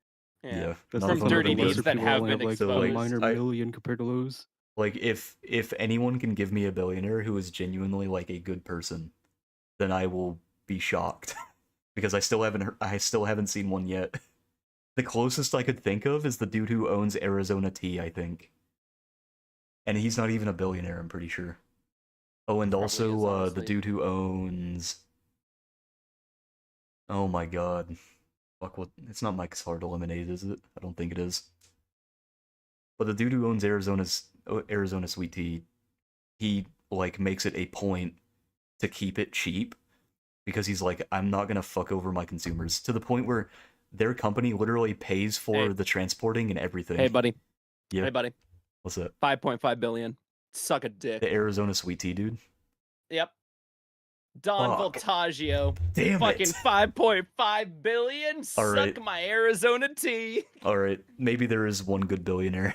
Yeah, Yeah, That's none the of from them thing have with the dirty been deeds lesser good. that people have only been have like So a like minor exposed. million compared to those. like if anyone can give me a billionaire who is genuinely like a good person, then I will be shocked because I still haven't seen one yet. The closest I could think of is the dude who owns Arizona Tea, I think. And he's not even a billionaire, I'm pretty sure. Oh, and Probably is, also the honestly. dude who owns oh my god. Fuck what it's not Mike's Hard Lemonade, is it? I don't think it is. But the dude who owns Arizona Sweet Tea, he like makes it a point to keep it cheap because he's like, I'm not gonna fuck over my consumers, to the point where their company literally pays for Hey. the transporting and everything. Hey, buddy. Yeah. Hey, buddy. What's that? 5.5 billion. Suck a dick. The Arizona sweet tea dude. Yep. Don Fuck. Voltaggio. Damn Fucking it. 5.5 billion. All Suck right. my Arizona tea. All right, maybe there is one good billionaire.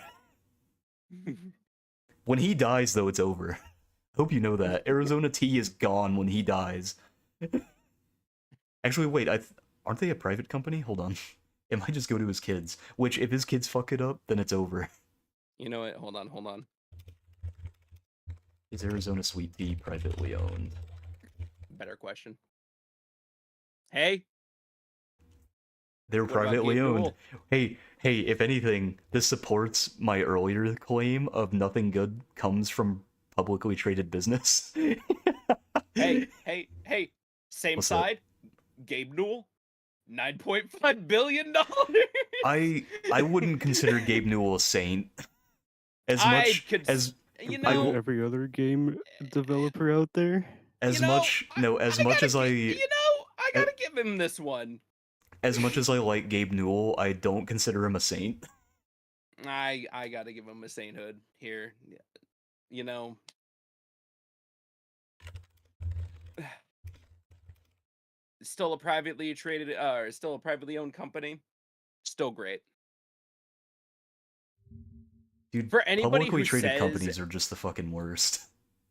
When he dies, though, it's over. Hope you know that. Arizona tea is gone when he dies. Actually, wait, aren't they a private company? Hold on. It might just go to his kids. Which, if his kids fuck it up, then it's over. You know what? Hold on. Is Arizona sweet tea privately owned? Better question. Hey. They're What about privately Gabe owned. Newell? Hey, if anything, this supports my earlier claim of nothing good comes from publicly traded business. Hey. Same What's up? side. Gabe Newell. $9.5 billion. I wouldn't consider Gabe Newell a saint. As much as you Compared know, to every other game developer out there. as you know, much no as much as I gotta give him this one. as much as I like Gabe Newell, I don't consider him a saint. I gotta give him a sainthood here. You know, still a privately traded, still a privately owned company. Still great. Dude, For anybody publicly who traded says, companies are just the fucking worst.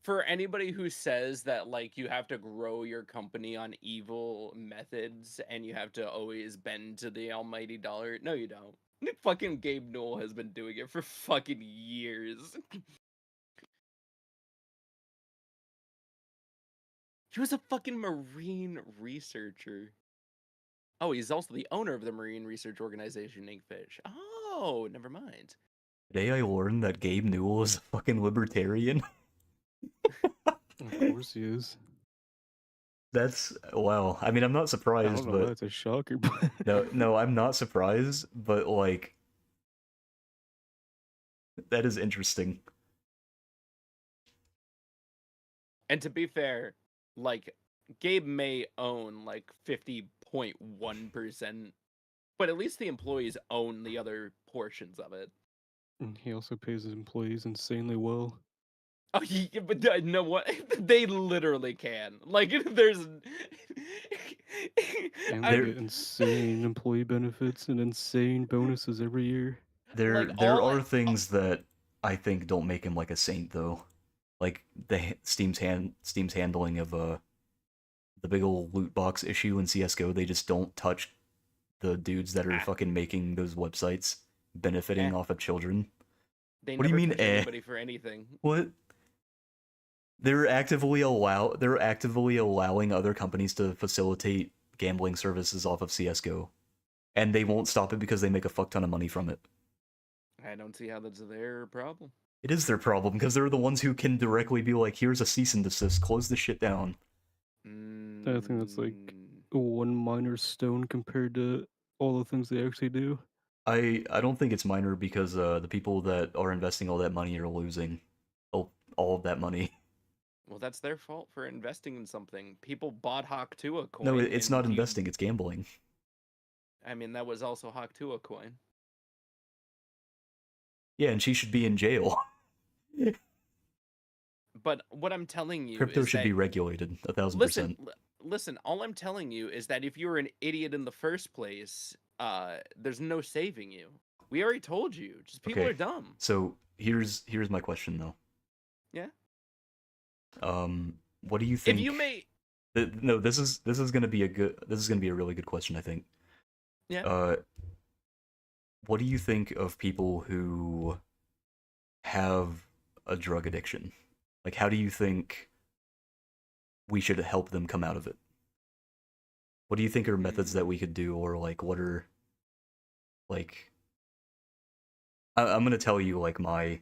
for anybody who says that like you have to grow your company on evil methods and you have to always bend to the almighty dollar, no, you don't. Fucking Gabe Newell has been doing it for fucking years. He was a fucking marine researcher. Oh, he's also the owner of the marine research organization Inkfish. Oh, never mind. Today I learned that Gabe Newell is a fucking libertarian. Of course he is. That's wow. I mean, I'm not I surprised, don't know, but that's a shocker. But no, I'm not surprised, but like that is interesting. And to be fair, like Gabe may own like 50.1%, but at least the employees own the other portions of it. he also pays his employees insanely well. Oh, but you know what? They literally can. Like, there's. And There- they get insane employee benefits and insane bonuses every year. There Like, there all are I- things that I think don't make him like a saint though. Like Steam's handling of the big old loot box issue in CS:GO, they just don't touch the dudes that are fucking making those websites benefiting off of children. They What do you never mean, touch anybody for anything. What? They're actively allowing other companies to facilitate gambling services off of CS:GO. And they won't stop it because they make a fuck ton of money from it. I don't see how that's their problem. It is their problem because they're the ones who can directly be like, here's a cease and desist, close this shit down. I think that's like Mm, one minor stone compared to all the things they actually do. I don't think it's minor because the people that are investing all that money are losing all of that money. well, that's their fault for investing in something. People bought Hawk Tua coin. No, it's and not investing, it's gambling. I mean, that was also Hawk Tua coin. Yeah, and she should be in jail. But what I'm telling you Crypto is should that, be regulated, 1000%. listen, all I'm telling you is that if you were an idiot in the first place, there's no saving you. We already told you. Just people Okay. are dumb. So here's my question though. Yeah. What do you think? If you may, No, this is gonna be a really good question, I think. Yeah. What do you think of people who have a drug addiction? Like, how do you think we should help them come out of it? What do you think are methods that we could do, or like, what are, like, I'm gonna tell you like my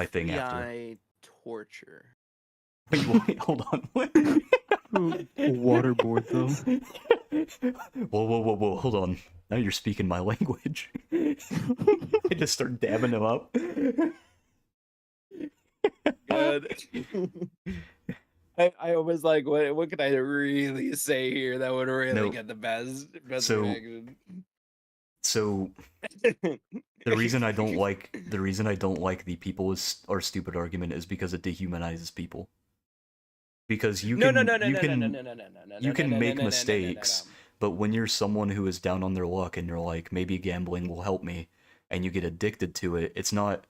thing after. FBI torture. Wait, hold on. Waterboard them. Whoa, hold on. Now you're speaking my language. I just start dabbing him up. Good. I was like, what could I really say here that would really No. get the best So reaction? so the reason I don't like the people are stupid argument is because it dehumanizes people. Because you No, no, can no, no, you no, no, no, can no, no, no, no, you no, can no, no, make no, no, no, no, no, no. mistakes, but when you're someone who is down on their luck and you're like, maybe gambling will help me, and you get addicted to it, it's not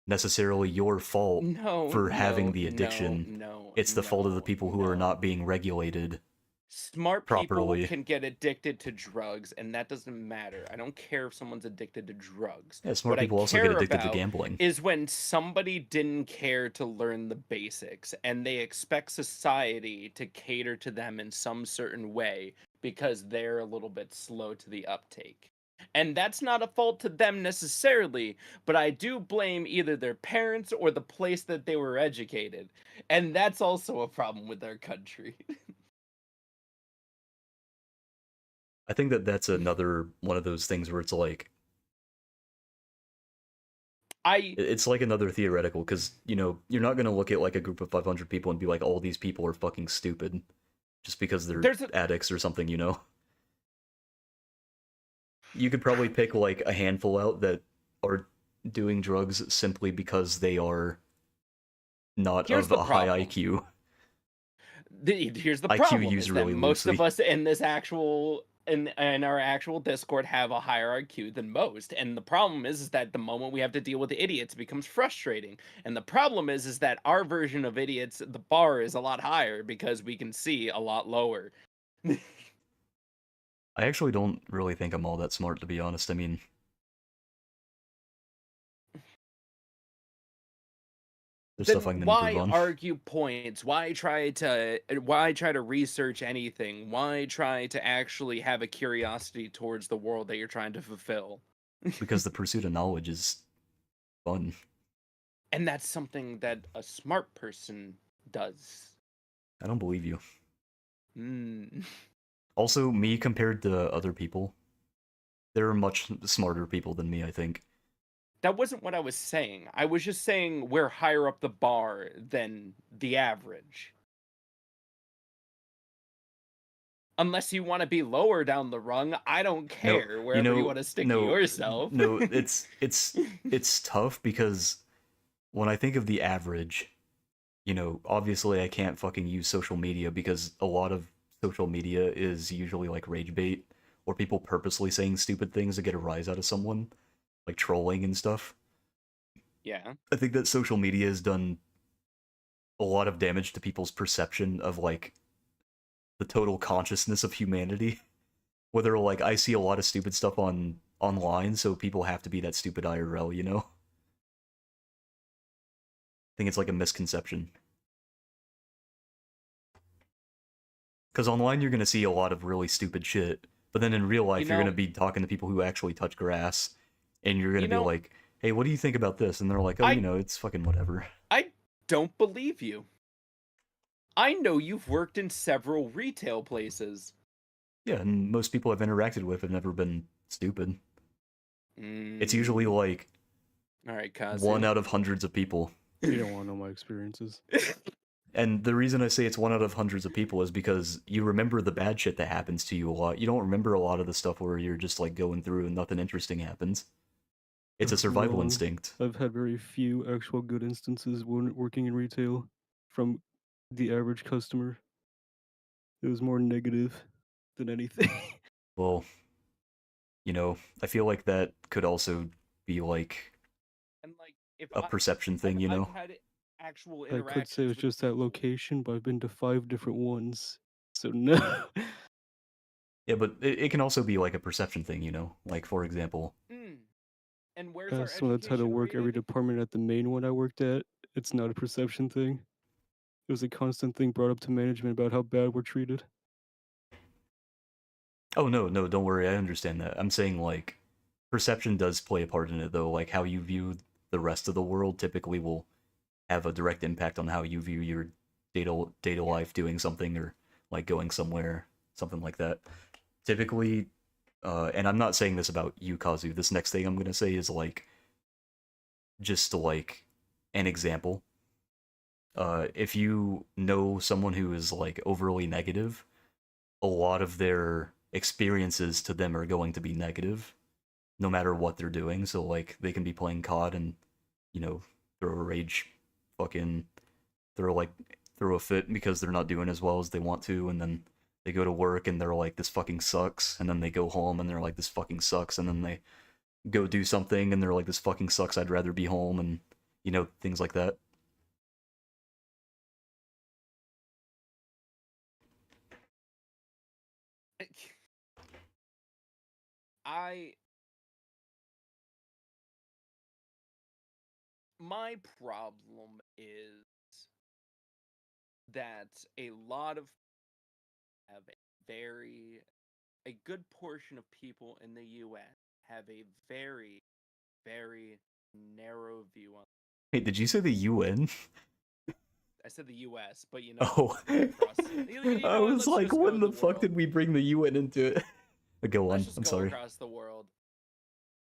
necessarily your fault No, for having no, the no, addiction. no, It's the fault of the no, people who are no. not being regulated Smart people properly. can get addicted to drugs, and that doesn't matter. I don't care if someone's addicted to drugs. Yeah, smart What I people also get care addicted to about gambling. is when somebody didn't care to learn the basics, and they expect society to cater to them in some certain way because they're a little bit slow to the uptake. And that's not a fault to them necessarily, but I do blame either their parents or the place that they were educated. And that's also a problem with our country. I think that that's another one of those things where it's like I it's like another theoretical because you're not gonna look at like a group of 500 people and be like, all these people are fucking stupid just because they're there's a addicts or something. You could probably pick like a handful out that are doing drugs simply because they are not here's of the a high problem. IQ. Here's the IQ problem used is that really most of loosely. us in this actual in our actual Discord have a higher IQ than most, and the problem is that the moment we have to deal with the idiots, it becomes frustrating. And the problem is that our version of idiots, the bar is a lot higher because we can see a lot lower. I actually don't really think I'm all that smart, to be honest. I mean, there's stuff I Then can improve why on. argue points? Why try to research anything? Why try to actually have a curiosity towards the world that you're trying to fulfill? Because the pursuit of knowledge is fun. And that's something that a smart person does. I don't believe you. Mm. Also, me compared to other people, there are much smarter people than me, I think. That wasn't what I was saying. I was just saying we're higher up the bar than the average. Unless you want to be lower down the rung, I don't No, care wherever you want to stick no, yourself. no, it's tough because when I think of the average, obviously I can't fucking use social media because a lot of social media is usually like rage bait or people purposely saying stupid things to get a rise out of someone, like trolling and stuff. Yeah. I think that social media has done a lot of damage to people's perception of like the total consciousness of humanity. Whether like I see a lot of stupid stuff online, so people have to be that stupid IRL. I think it's like a misconception. Because online you're gonna see a lot of really stupid shit, but then in real life you're gonna be talking to people who actually touch grass, and you're gonna be like, "Hey, what do you think about this?" And they're like, "Oh, it's fucking whatever." I don't believe you. I know you've worked in several retail places. Yeah, and most people I've interacted with have never been stupid. It's usually like all right, Kazu. 1 out of hundreds of people. You don't want to know my experiences. And the reason I say it's 1 out of hundreds of people is because you remember the bad shit that happens to you a lot. You don't remember a lot of the stuff where you're just like going through and nothing interesting happens. It's a survival instinct. I've had very few actual good instances when working in retail from the average customer. It was more negative than anything. Well, I feel like that could also be like and like if a perception thing, I've had actual I could say it was interactions just that location, but I've been to 5 different ones. So no. Yeah, but it can also be like a perception thing, Like, for example, And where's our When that's how to education work every rated? department at the main one I worked at, it's not a perception thing. It was a constant thing brought up to management about how bad we're treated. oh no, don't worry, I understand that. I'm saying like perception does play a part in it though. Like how you view the rest of the world typically will have a direct impact on how you view your data life doing something or like going somewhere, something like that. Typically, and I'm not saying this about you, Kazu. This next thing I'm gonna say is like just like an example. if you know someone who is like overly negative, a lot of their experiences to them are going to be negative, no matter what they're doing. So like they can be playing COD and, you know, throw a rage, fucking throw a fit because they're not doing as well as they want to, and then they go to work and they're like, this fucking sucks, and then they go home and they're like, this fucking sucks, and then they go do something and they're like, this fucking sucks, I'd rather be home, and you know, things like that. My problem is that a lot of have a good portion of people in the US have a very, very narrow view on. Hey, did you say the UN? I said the US, but you know, Oh, across, I was let's like, just go when to the fuck world. did we bring the UN into it? Go Let's on, just I'm go sorry. across the world.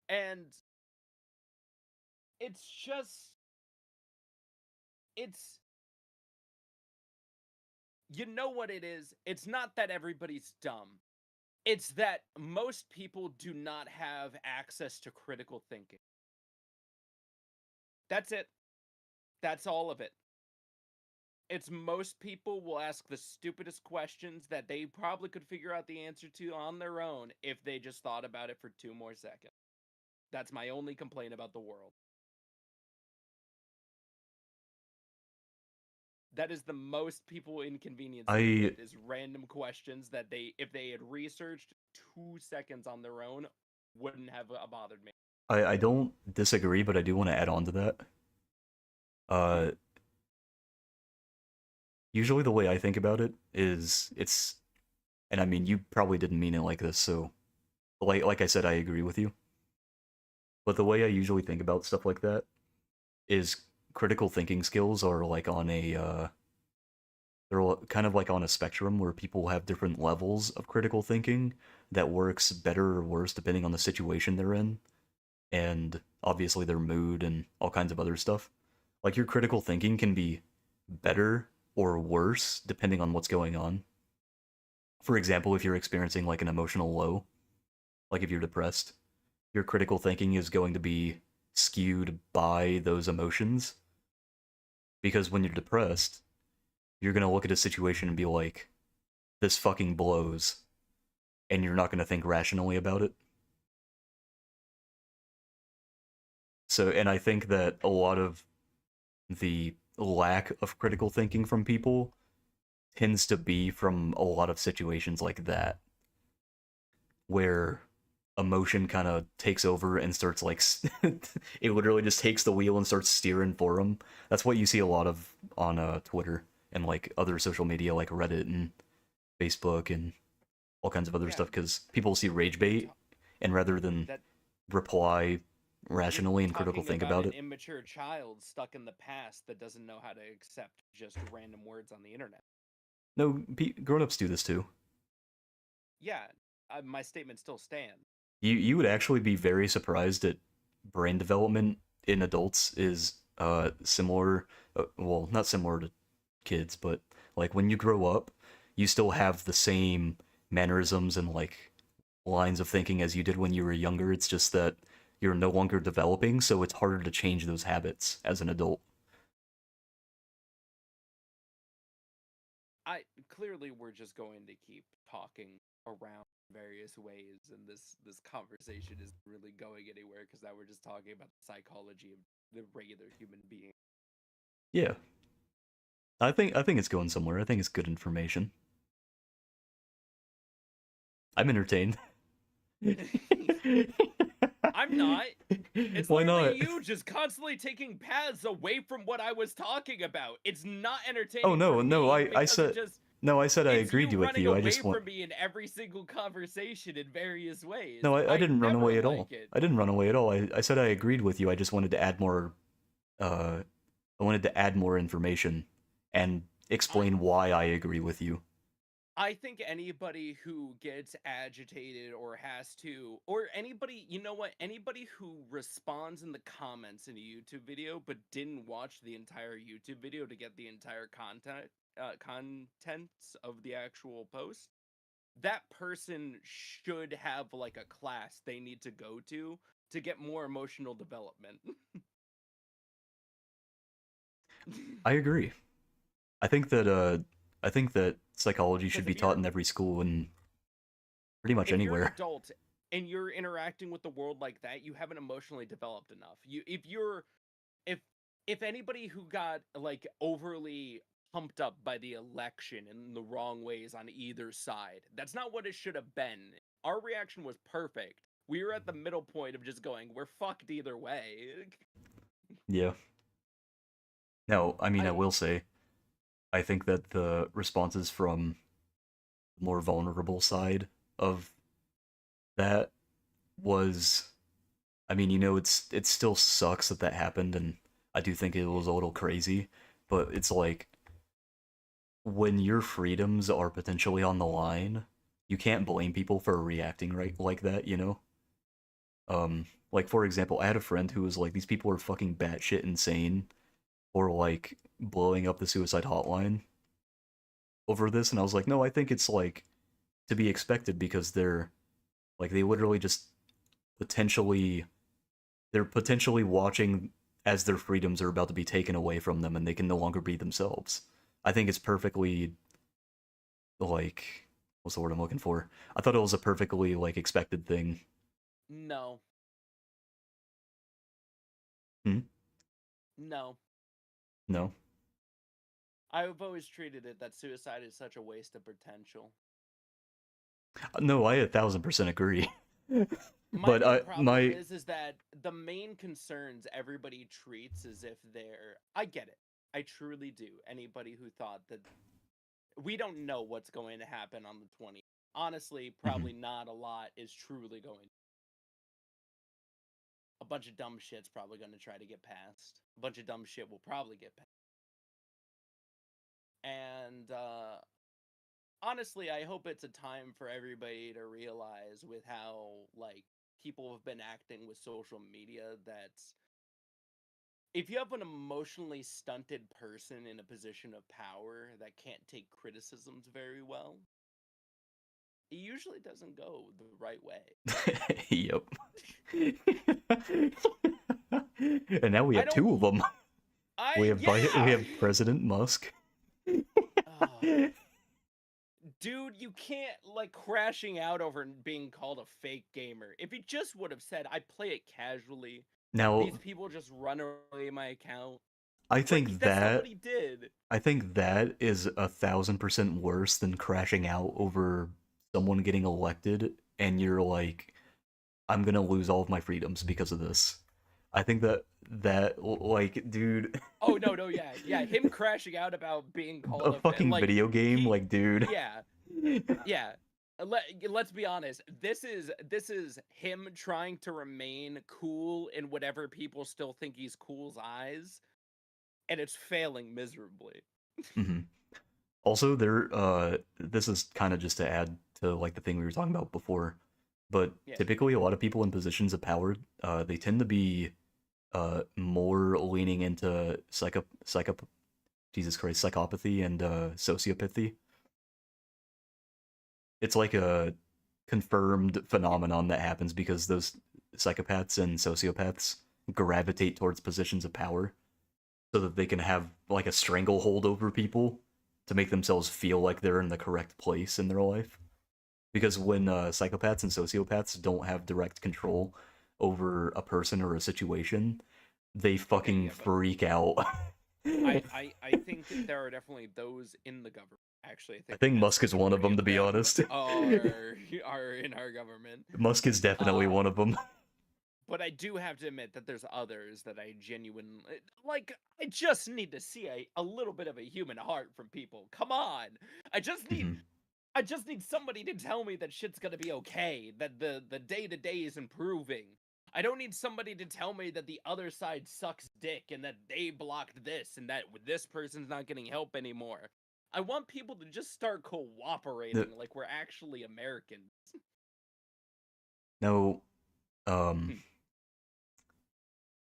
And it's just, it's, you know what it is? It's not that everybody's dumb. It's that most people do not have access to critical thinking. That's it. That's all of it. It's most people will ask the stupidest questions that they probably could figure out the answer to on their own if they just thought about it for 2 more seconds. That's my only complaint about the world. That is the most people inconvenience with, is random questions that they, if they had researched 2 seconds on their own, wouldn't have bothered me. I don't disagree, but I do want to add on to that. Usually the way I think about it is and I mean, you probably didn't mean it like this, so like I said, I agree with you. But the way I usually think about stuff like that is critical thinking skills are like on a they're kind of like on a spectrum where people have different levels of critical thinking that works better or worse depending on the situation they're in, and obviously their mood and all kinds of other stuff. Like your critical thinking can be better or worse depending on what's going on. For example, if you're experiencing like an emotional low, like if you're depressed, your critical thinking is going to be skewed by those emotions. Because when you're depressed, you're going to look at a situation and be like, this fucking blows. And you're not going to think rationally about it. So, and I think that a lot of the lack of critical thinking from people tends to be from a lot of situations like that, where emotion kind of takes over and starts like it literally just takes the wheel and starts steering for them. That's what you see a lot of on Twitter and like other social media like Reddit and Facebook and all kinds of other stuff, because people see rage bait, and rather than reply rationally and critical think about it. An immature child stuck in the past that doesn't know how to accept just random words on the internet. No, grown-ups do this too. Yeah, my statement still stands. You would actually be very surprised at brain development in adults is similar, well, not similar to kids, but like when you grow up, you still have the same mannerisms and like lines of thinking as you did when you were younger. It's just that you're no longer developing, so it's harder to change those habits as an adult. Clearly we're just going to keep talking around various ways, and this conversation isn't really going anywhere because now we're just talking about the psychology of the regular human being. Yeah. I think it's going somewhere. I think it's good information. I'm entertained. I'm not. It's Why not? You just constantly taking paths away from what I was talking about. It's not entertaining. Oh no, no, I said no, I said I agreed with you. I just want from me in every single conversation in various ways. No, I didn't run away at all. It. I didn't run away at all. I said I agreed with you. I just wanted to add more I wanted to add more information and explain why I agree with you. I think anybody who gets agitated or has to, or anybody, you know what, anybody who responds in the comments in a YouTube video but didn't watch the entire YouTube video to get the entire contents of the actual post, that person should have like a class they need to go to get more emotional development. I agree. I think that psychology should Because be if taught you're in every school and pretty much if you're an anywhere. adult and you're interacting with the world like that, you haven't emotionally developed enough. If if anybody who got like overly pumped up by the election in the wrong ways on either side, that's not what it should have been. Our reaction was perfect. We were at the middle point of just going, we're fucked either way. Yeah. No, I mean, I I will say, I think that the responses from the more vulnerable side of that was, I mean, it still sucks that that happened, and I do think it was a little crazy, but it's like when your freedoms are potentially on the line, you can't blame people for reacting right like that, you know? Like for example, I had a friend who was like, these people are fucking batshit insane, or like blowing up the suicide hotline over this, and I was like, no, I think it's like to be expected because they're like they literally just potentially they're potentially watching as their freedoms are about to be taken away from them and they can no longer be themselves. I think it's perfectly like what's the word I'm looking for? I thought it was a perfectly like expected thing. no, Hmm? no. No. I've always treated it that suicide is such a waste of potential. No, I 1,000% agree. My But main I problem my is that the main concerns everybody treats as if they're, I get it. I truly do. Anybody who thought that we don't know what's going to happen on the 20th. Honestly, Mhm. probably not a lot is truly going. A bunch of dumb shit's probably going to try to get passed. A bunch of dumb shit will probably get passed. And honestly, I hope it's a time for everybody to realize with how like people have been acting with social media that if you have an emotionally stunted person in a position of power that can't take criticisms very well, it usually doesn't go the right way. Yep. And now we I have two of don't. them. We Yeah. have President Musk. Ugh. Dude, you can't like crashing out over being called a fake gamer. If he just would have said, "I play it casually," Now, these people just run away my account. I But think that's not what that he did. I think that is 1,000% worse than crashing out over someone getting elected and you're like, I'm gonna lose all of my freedoms because of this. I think that like, dude, Oh no, yeah, yeah. Him crashing out about being called a a fucking like video game, he, like, dude. yeah, yeah. Let's be honest. This is him trying to remain cool in whatever people still think he's cool's eyes, and it's failing miserably. hmm Also, this is kind of just to add to like the thing we were talking about before, but Yeah. typically a lot of people in positions of power, they tend to be more leaning into Jesus Christ, psychopathy and sociopathy. It's like a confirmed Yeah. phenomenon that happens because those psychopaths and sociopaths gravitate towards positions of power so that they can have like a stranglehold over people to make themselves feel like they're in the correct place in their life. Because when psychopaths and sociopaths don't have direct control over a person or a situation, they Okay, fucking yeah, but freak out. I think there are definitely those in the government. Actually, I I think the think vast Musk is one of majority them, to of be them honest. are in our government. Musk is definitely Uh, one of them. but I do have to admit that there's others that I genuinely like. I just need to see a little bit of a human heart from people. Come on, I just need hmm I just need somebody to tell me that shit's gonna be okay. That the day to day is improving. I don't need somebody to tell me that the other side sucks dick and that they blocked this and that this person's not getting help anymore. I want people to just start cooperating like we're actually Americans. No,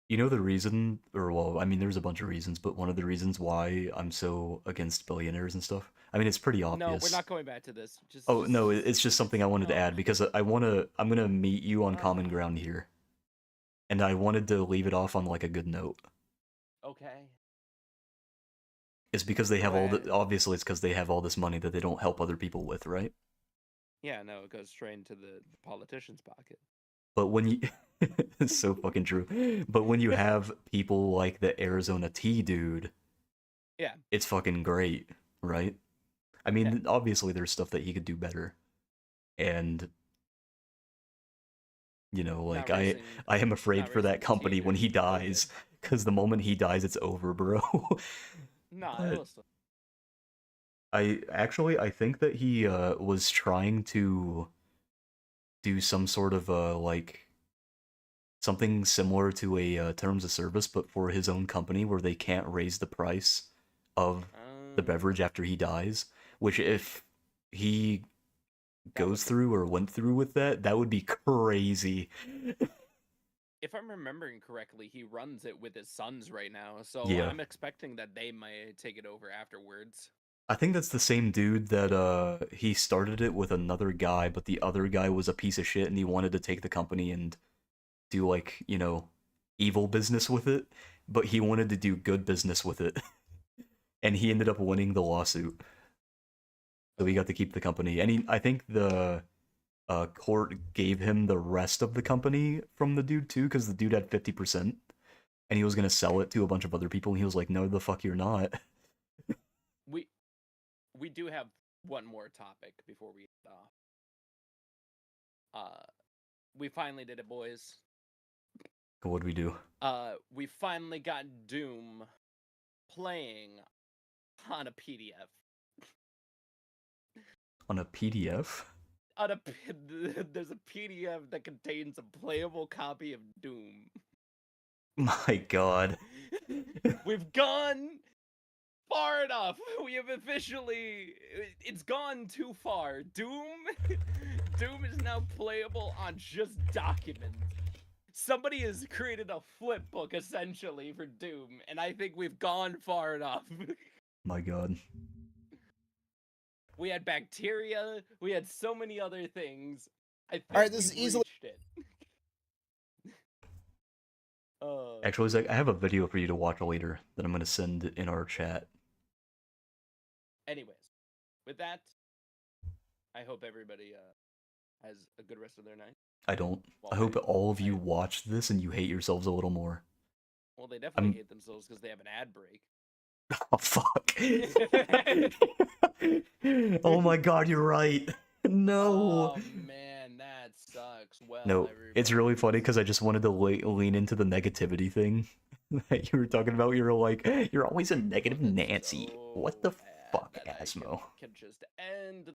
you know the reason, or well, I mean, there's a bunch of reasons, but one of the reasons why I'm so against billionaires and stuff. I mean, it's pretty obvious. No, we're not going back to this. Oh no, it's just something I wanted to add because I'm gonna meet you on common ground here, and I wanted to leave it off on like a good note. Okay. It's because they have obviously it's because they have all this money that they don't help other people with, right? Yeah, no, it goes straight into the politician's pocket. But when you, it's so fucking true. But when you have people like the Arizona Tea dude, yeah, it's fucking great, right? I mean, obviously there's stuff that he could do better, and you know, like I am afraid for that company when he dies, because the moment he dies, it's over, bro. Nah, I think that he was trying to do some sort of like something similar to a terms of service, but for his own company where they can't raise the price of the beverage after he dies. Which if he goes through or went through with that, that would be crazy. If I'm remembering correctly, he runs it with his sons right now, so yeah. I'm expecting that they might take it over afterwards. I think that's the same dude that he started it with another guy, but the other guy was a piece of shit and he wanted to take the company and do like, you know, evil business with it, but he wanted to do good business with it. And he ended up winning the lawsuit. So he got to keep the company. And I think the court gave him the rest of the company from the dude too, because the dude had 50%. And he was going to sell it to a bunch of other people, and he was like, no, the fuck you're not. We do have one more topic before we get off. We finally did it, boys. What'd we do? We finally got Doom playing on a PDF. On a PDF? There's a PDF that contains a playable copy of Doom. My god. We've gone far enough. We have officially... It's gone too far. Doom is now playable on just documents. Somebody has created a flip book, essentially, for Doom, and I think we've gone far enough. My god. We had bacteria. We had so many other things. I think all right, this is easily it. Actually, Zach, I have a video for you to watch later that I'm going to send in our chat. Anyways, with that, I hope everybody has a good rest of their night. I don't. I hope all of you watch this and you hate yourselves a little more. Well, they definitely hate themselves because they have an ad break. Oh, fuck. Oh my god, you're right. No. Oh, man, that sucks. Well, no, it's really funny because I just wanted to lean into the negativity thing that you were talking about. You were like, you're always a negative Nancy. What the fuck, Asmo? Can just end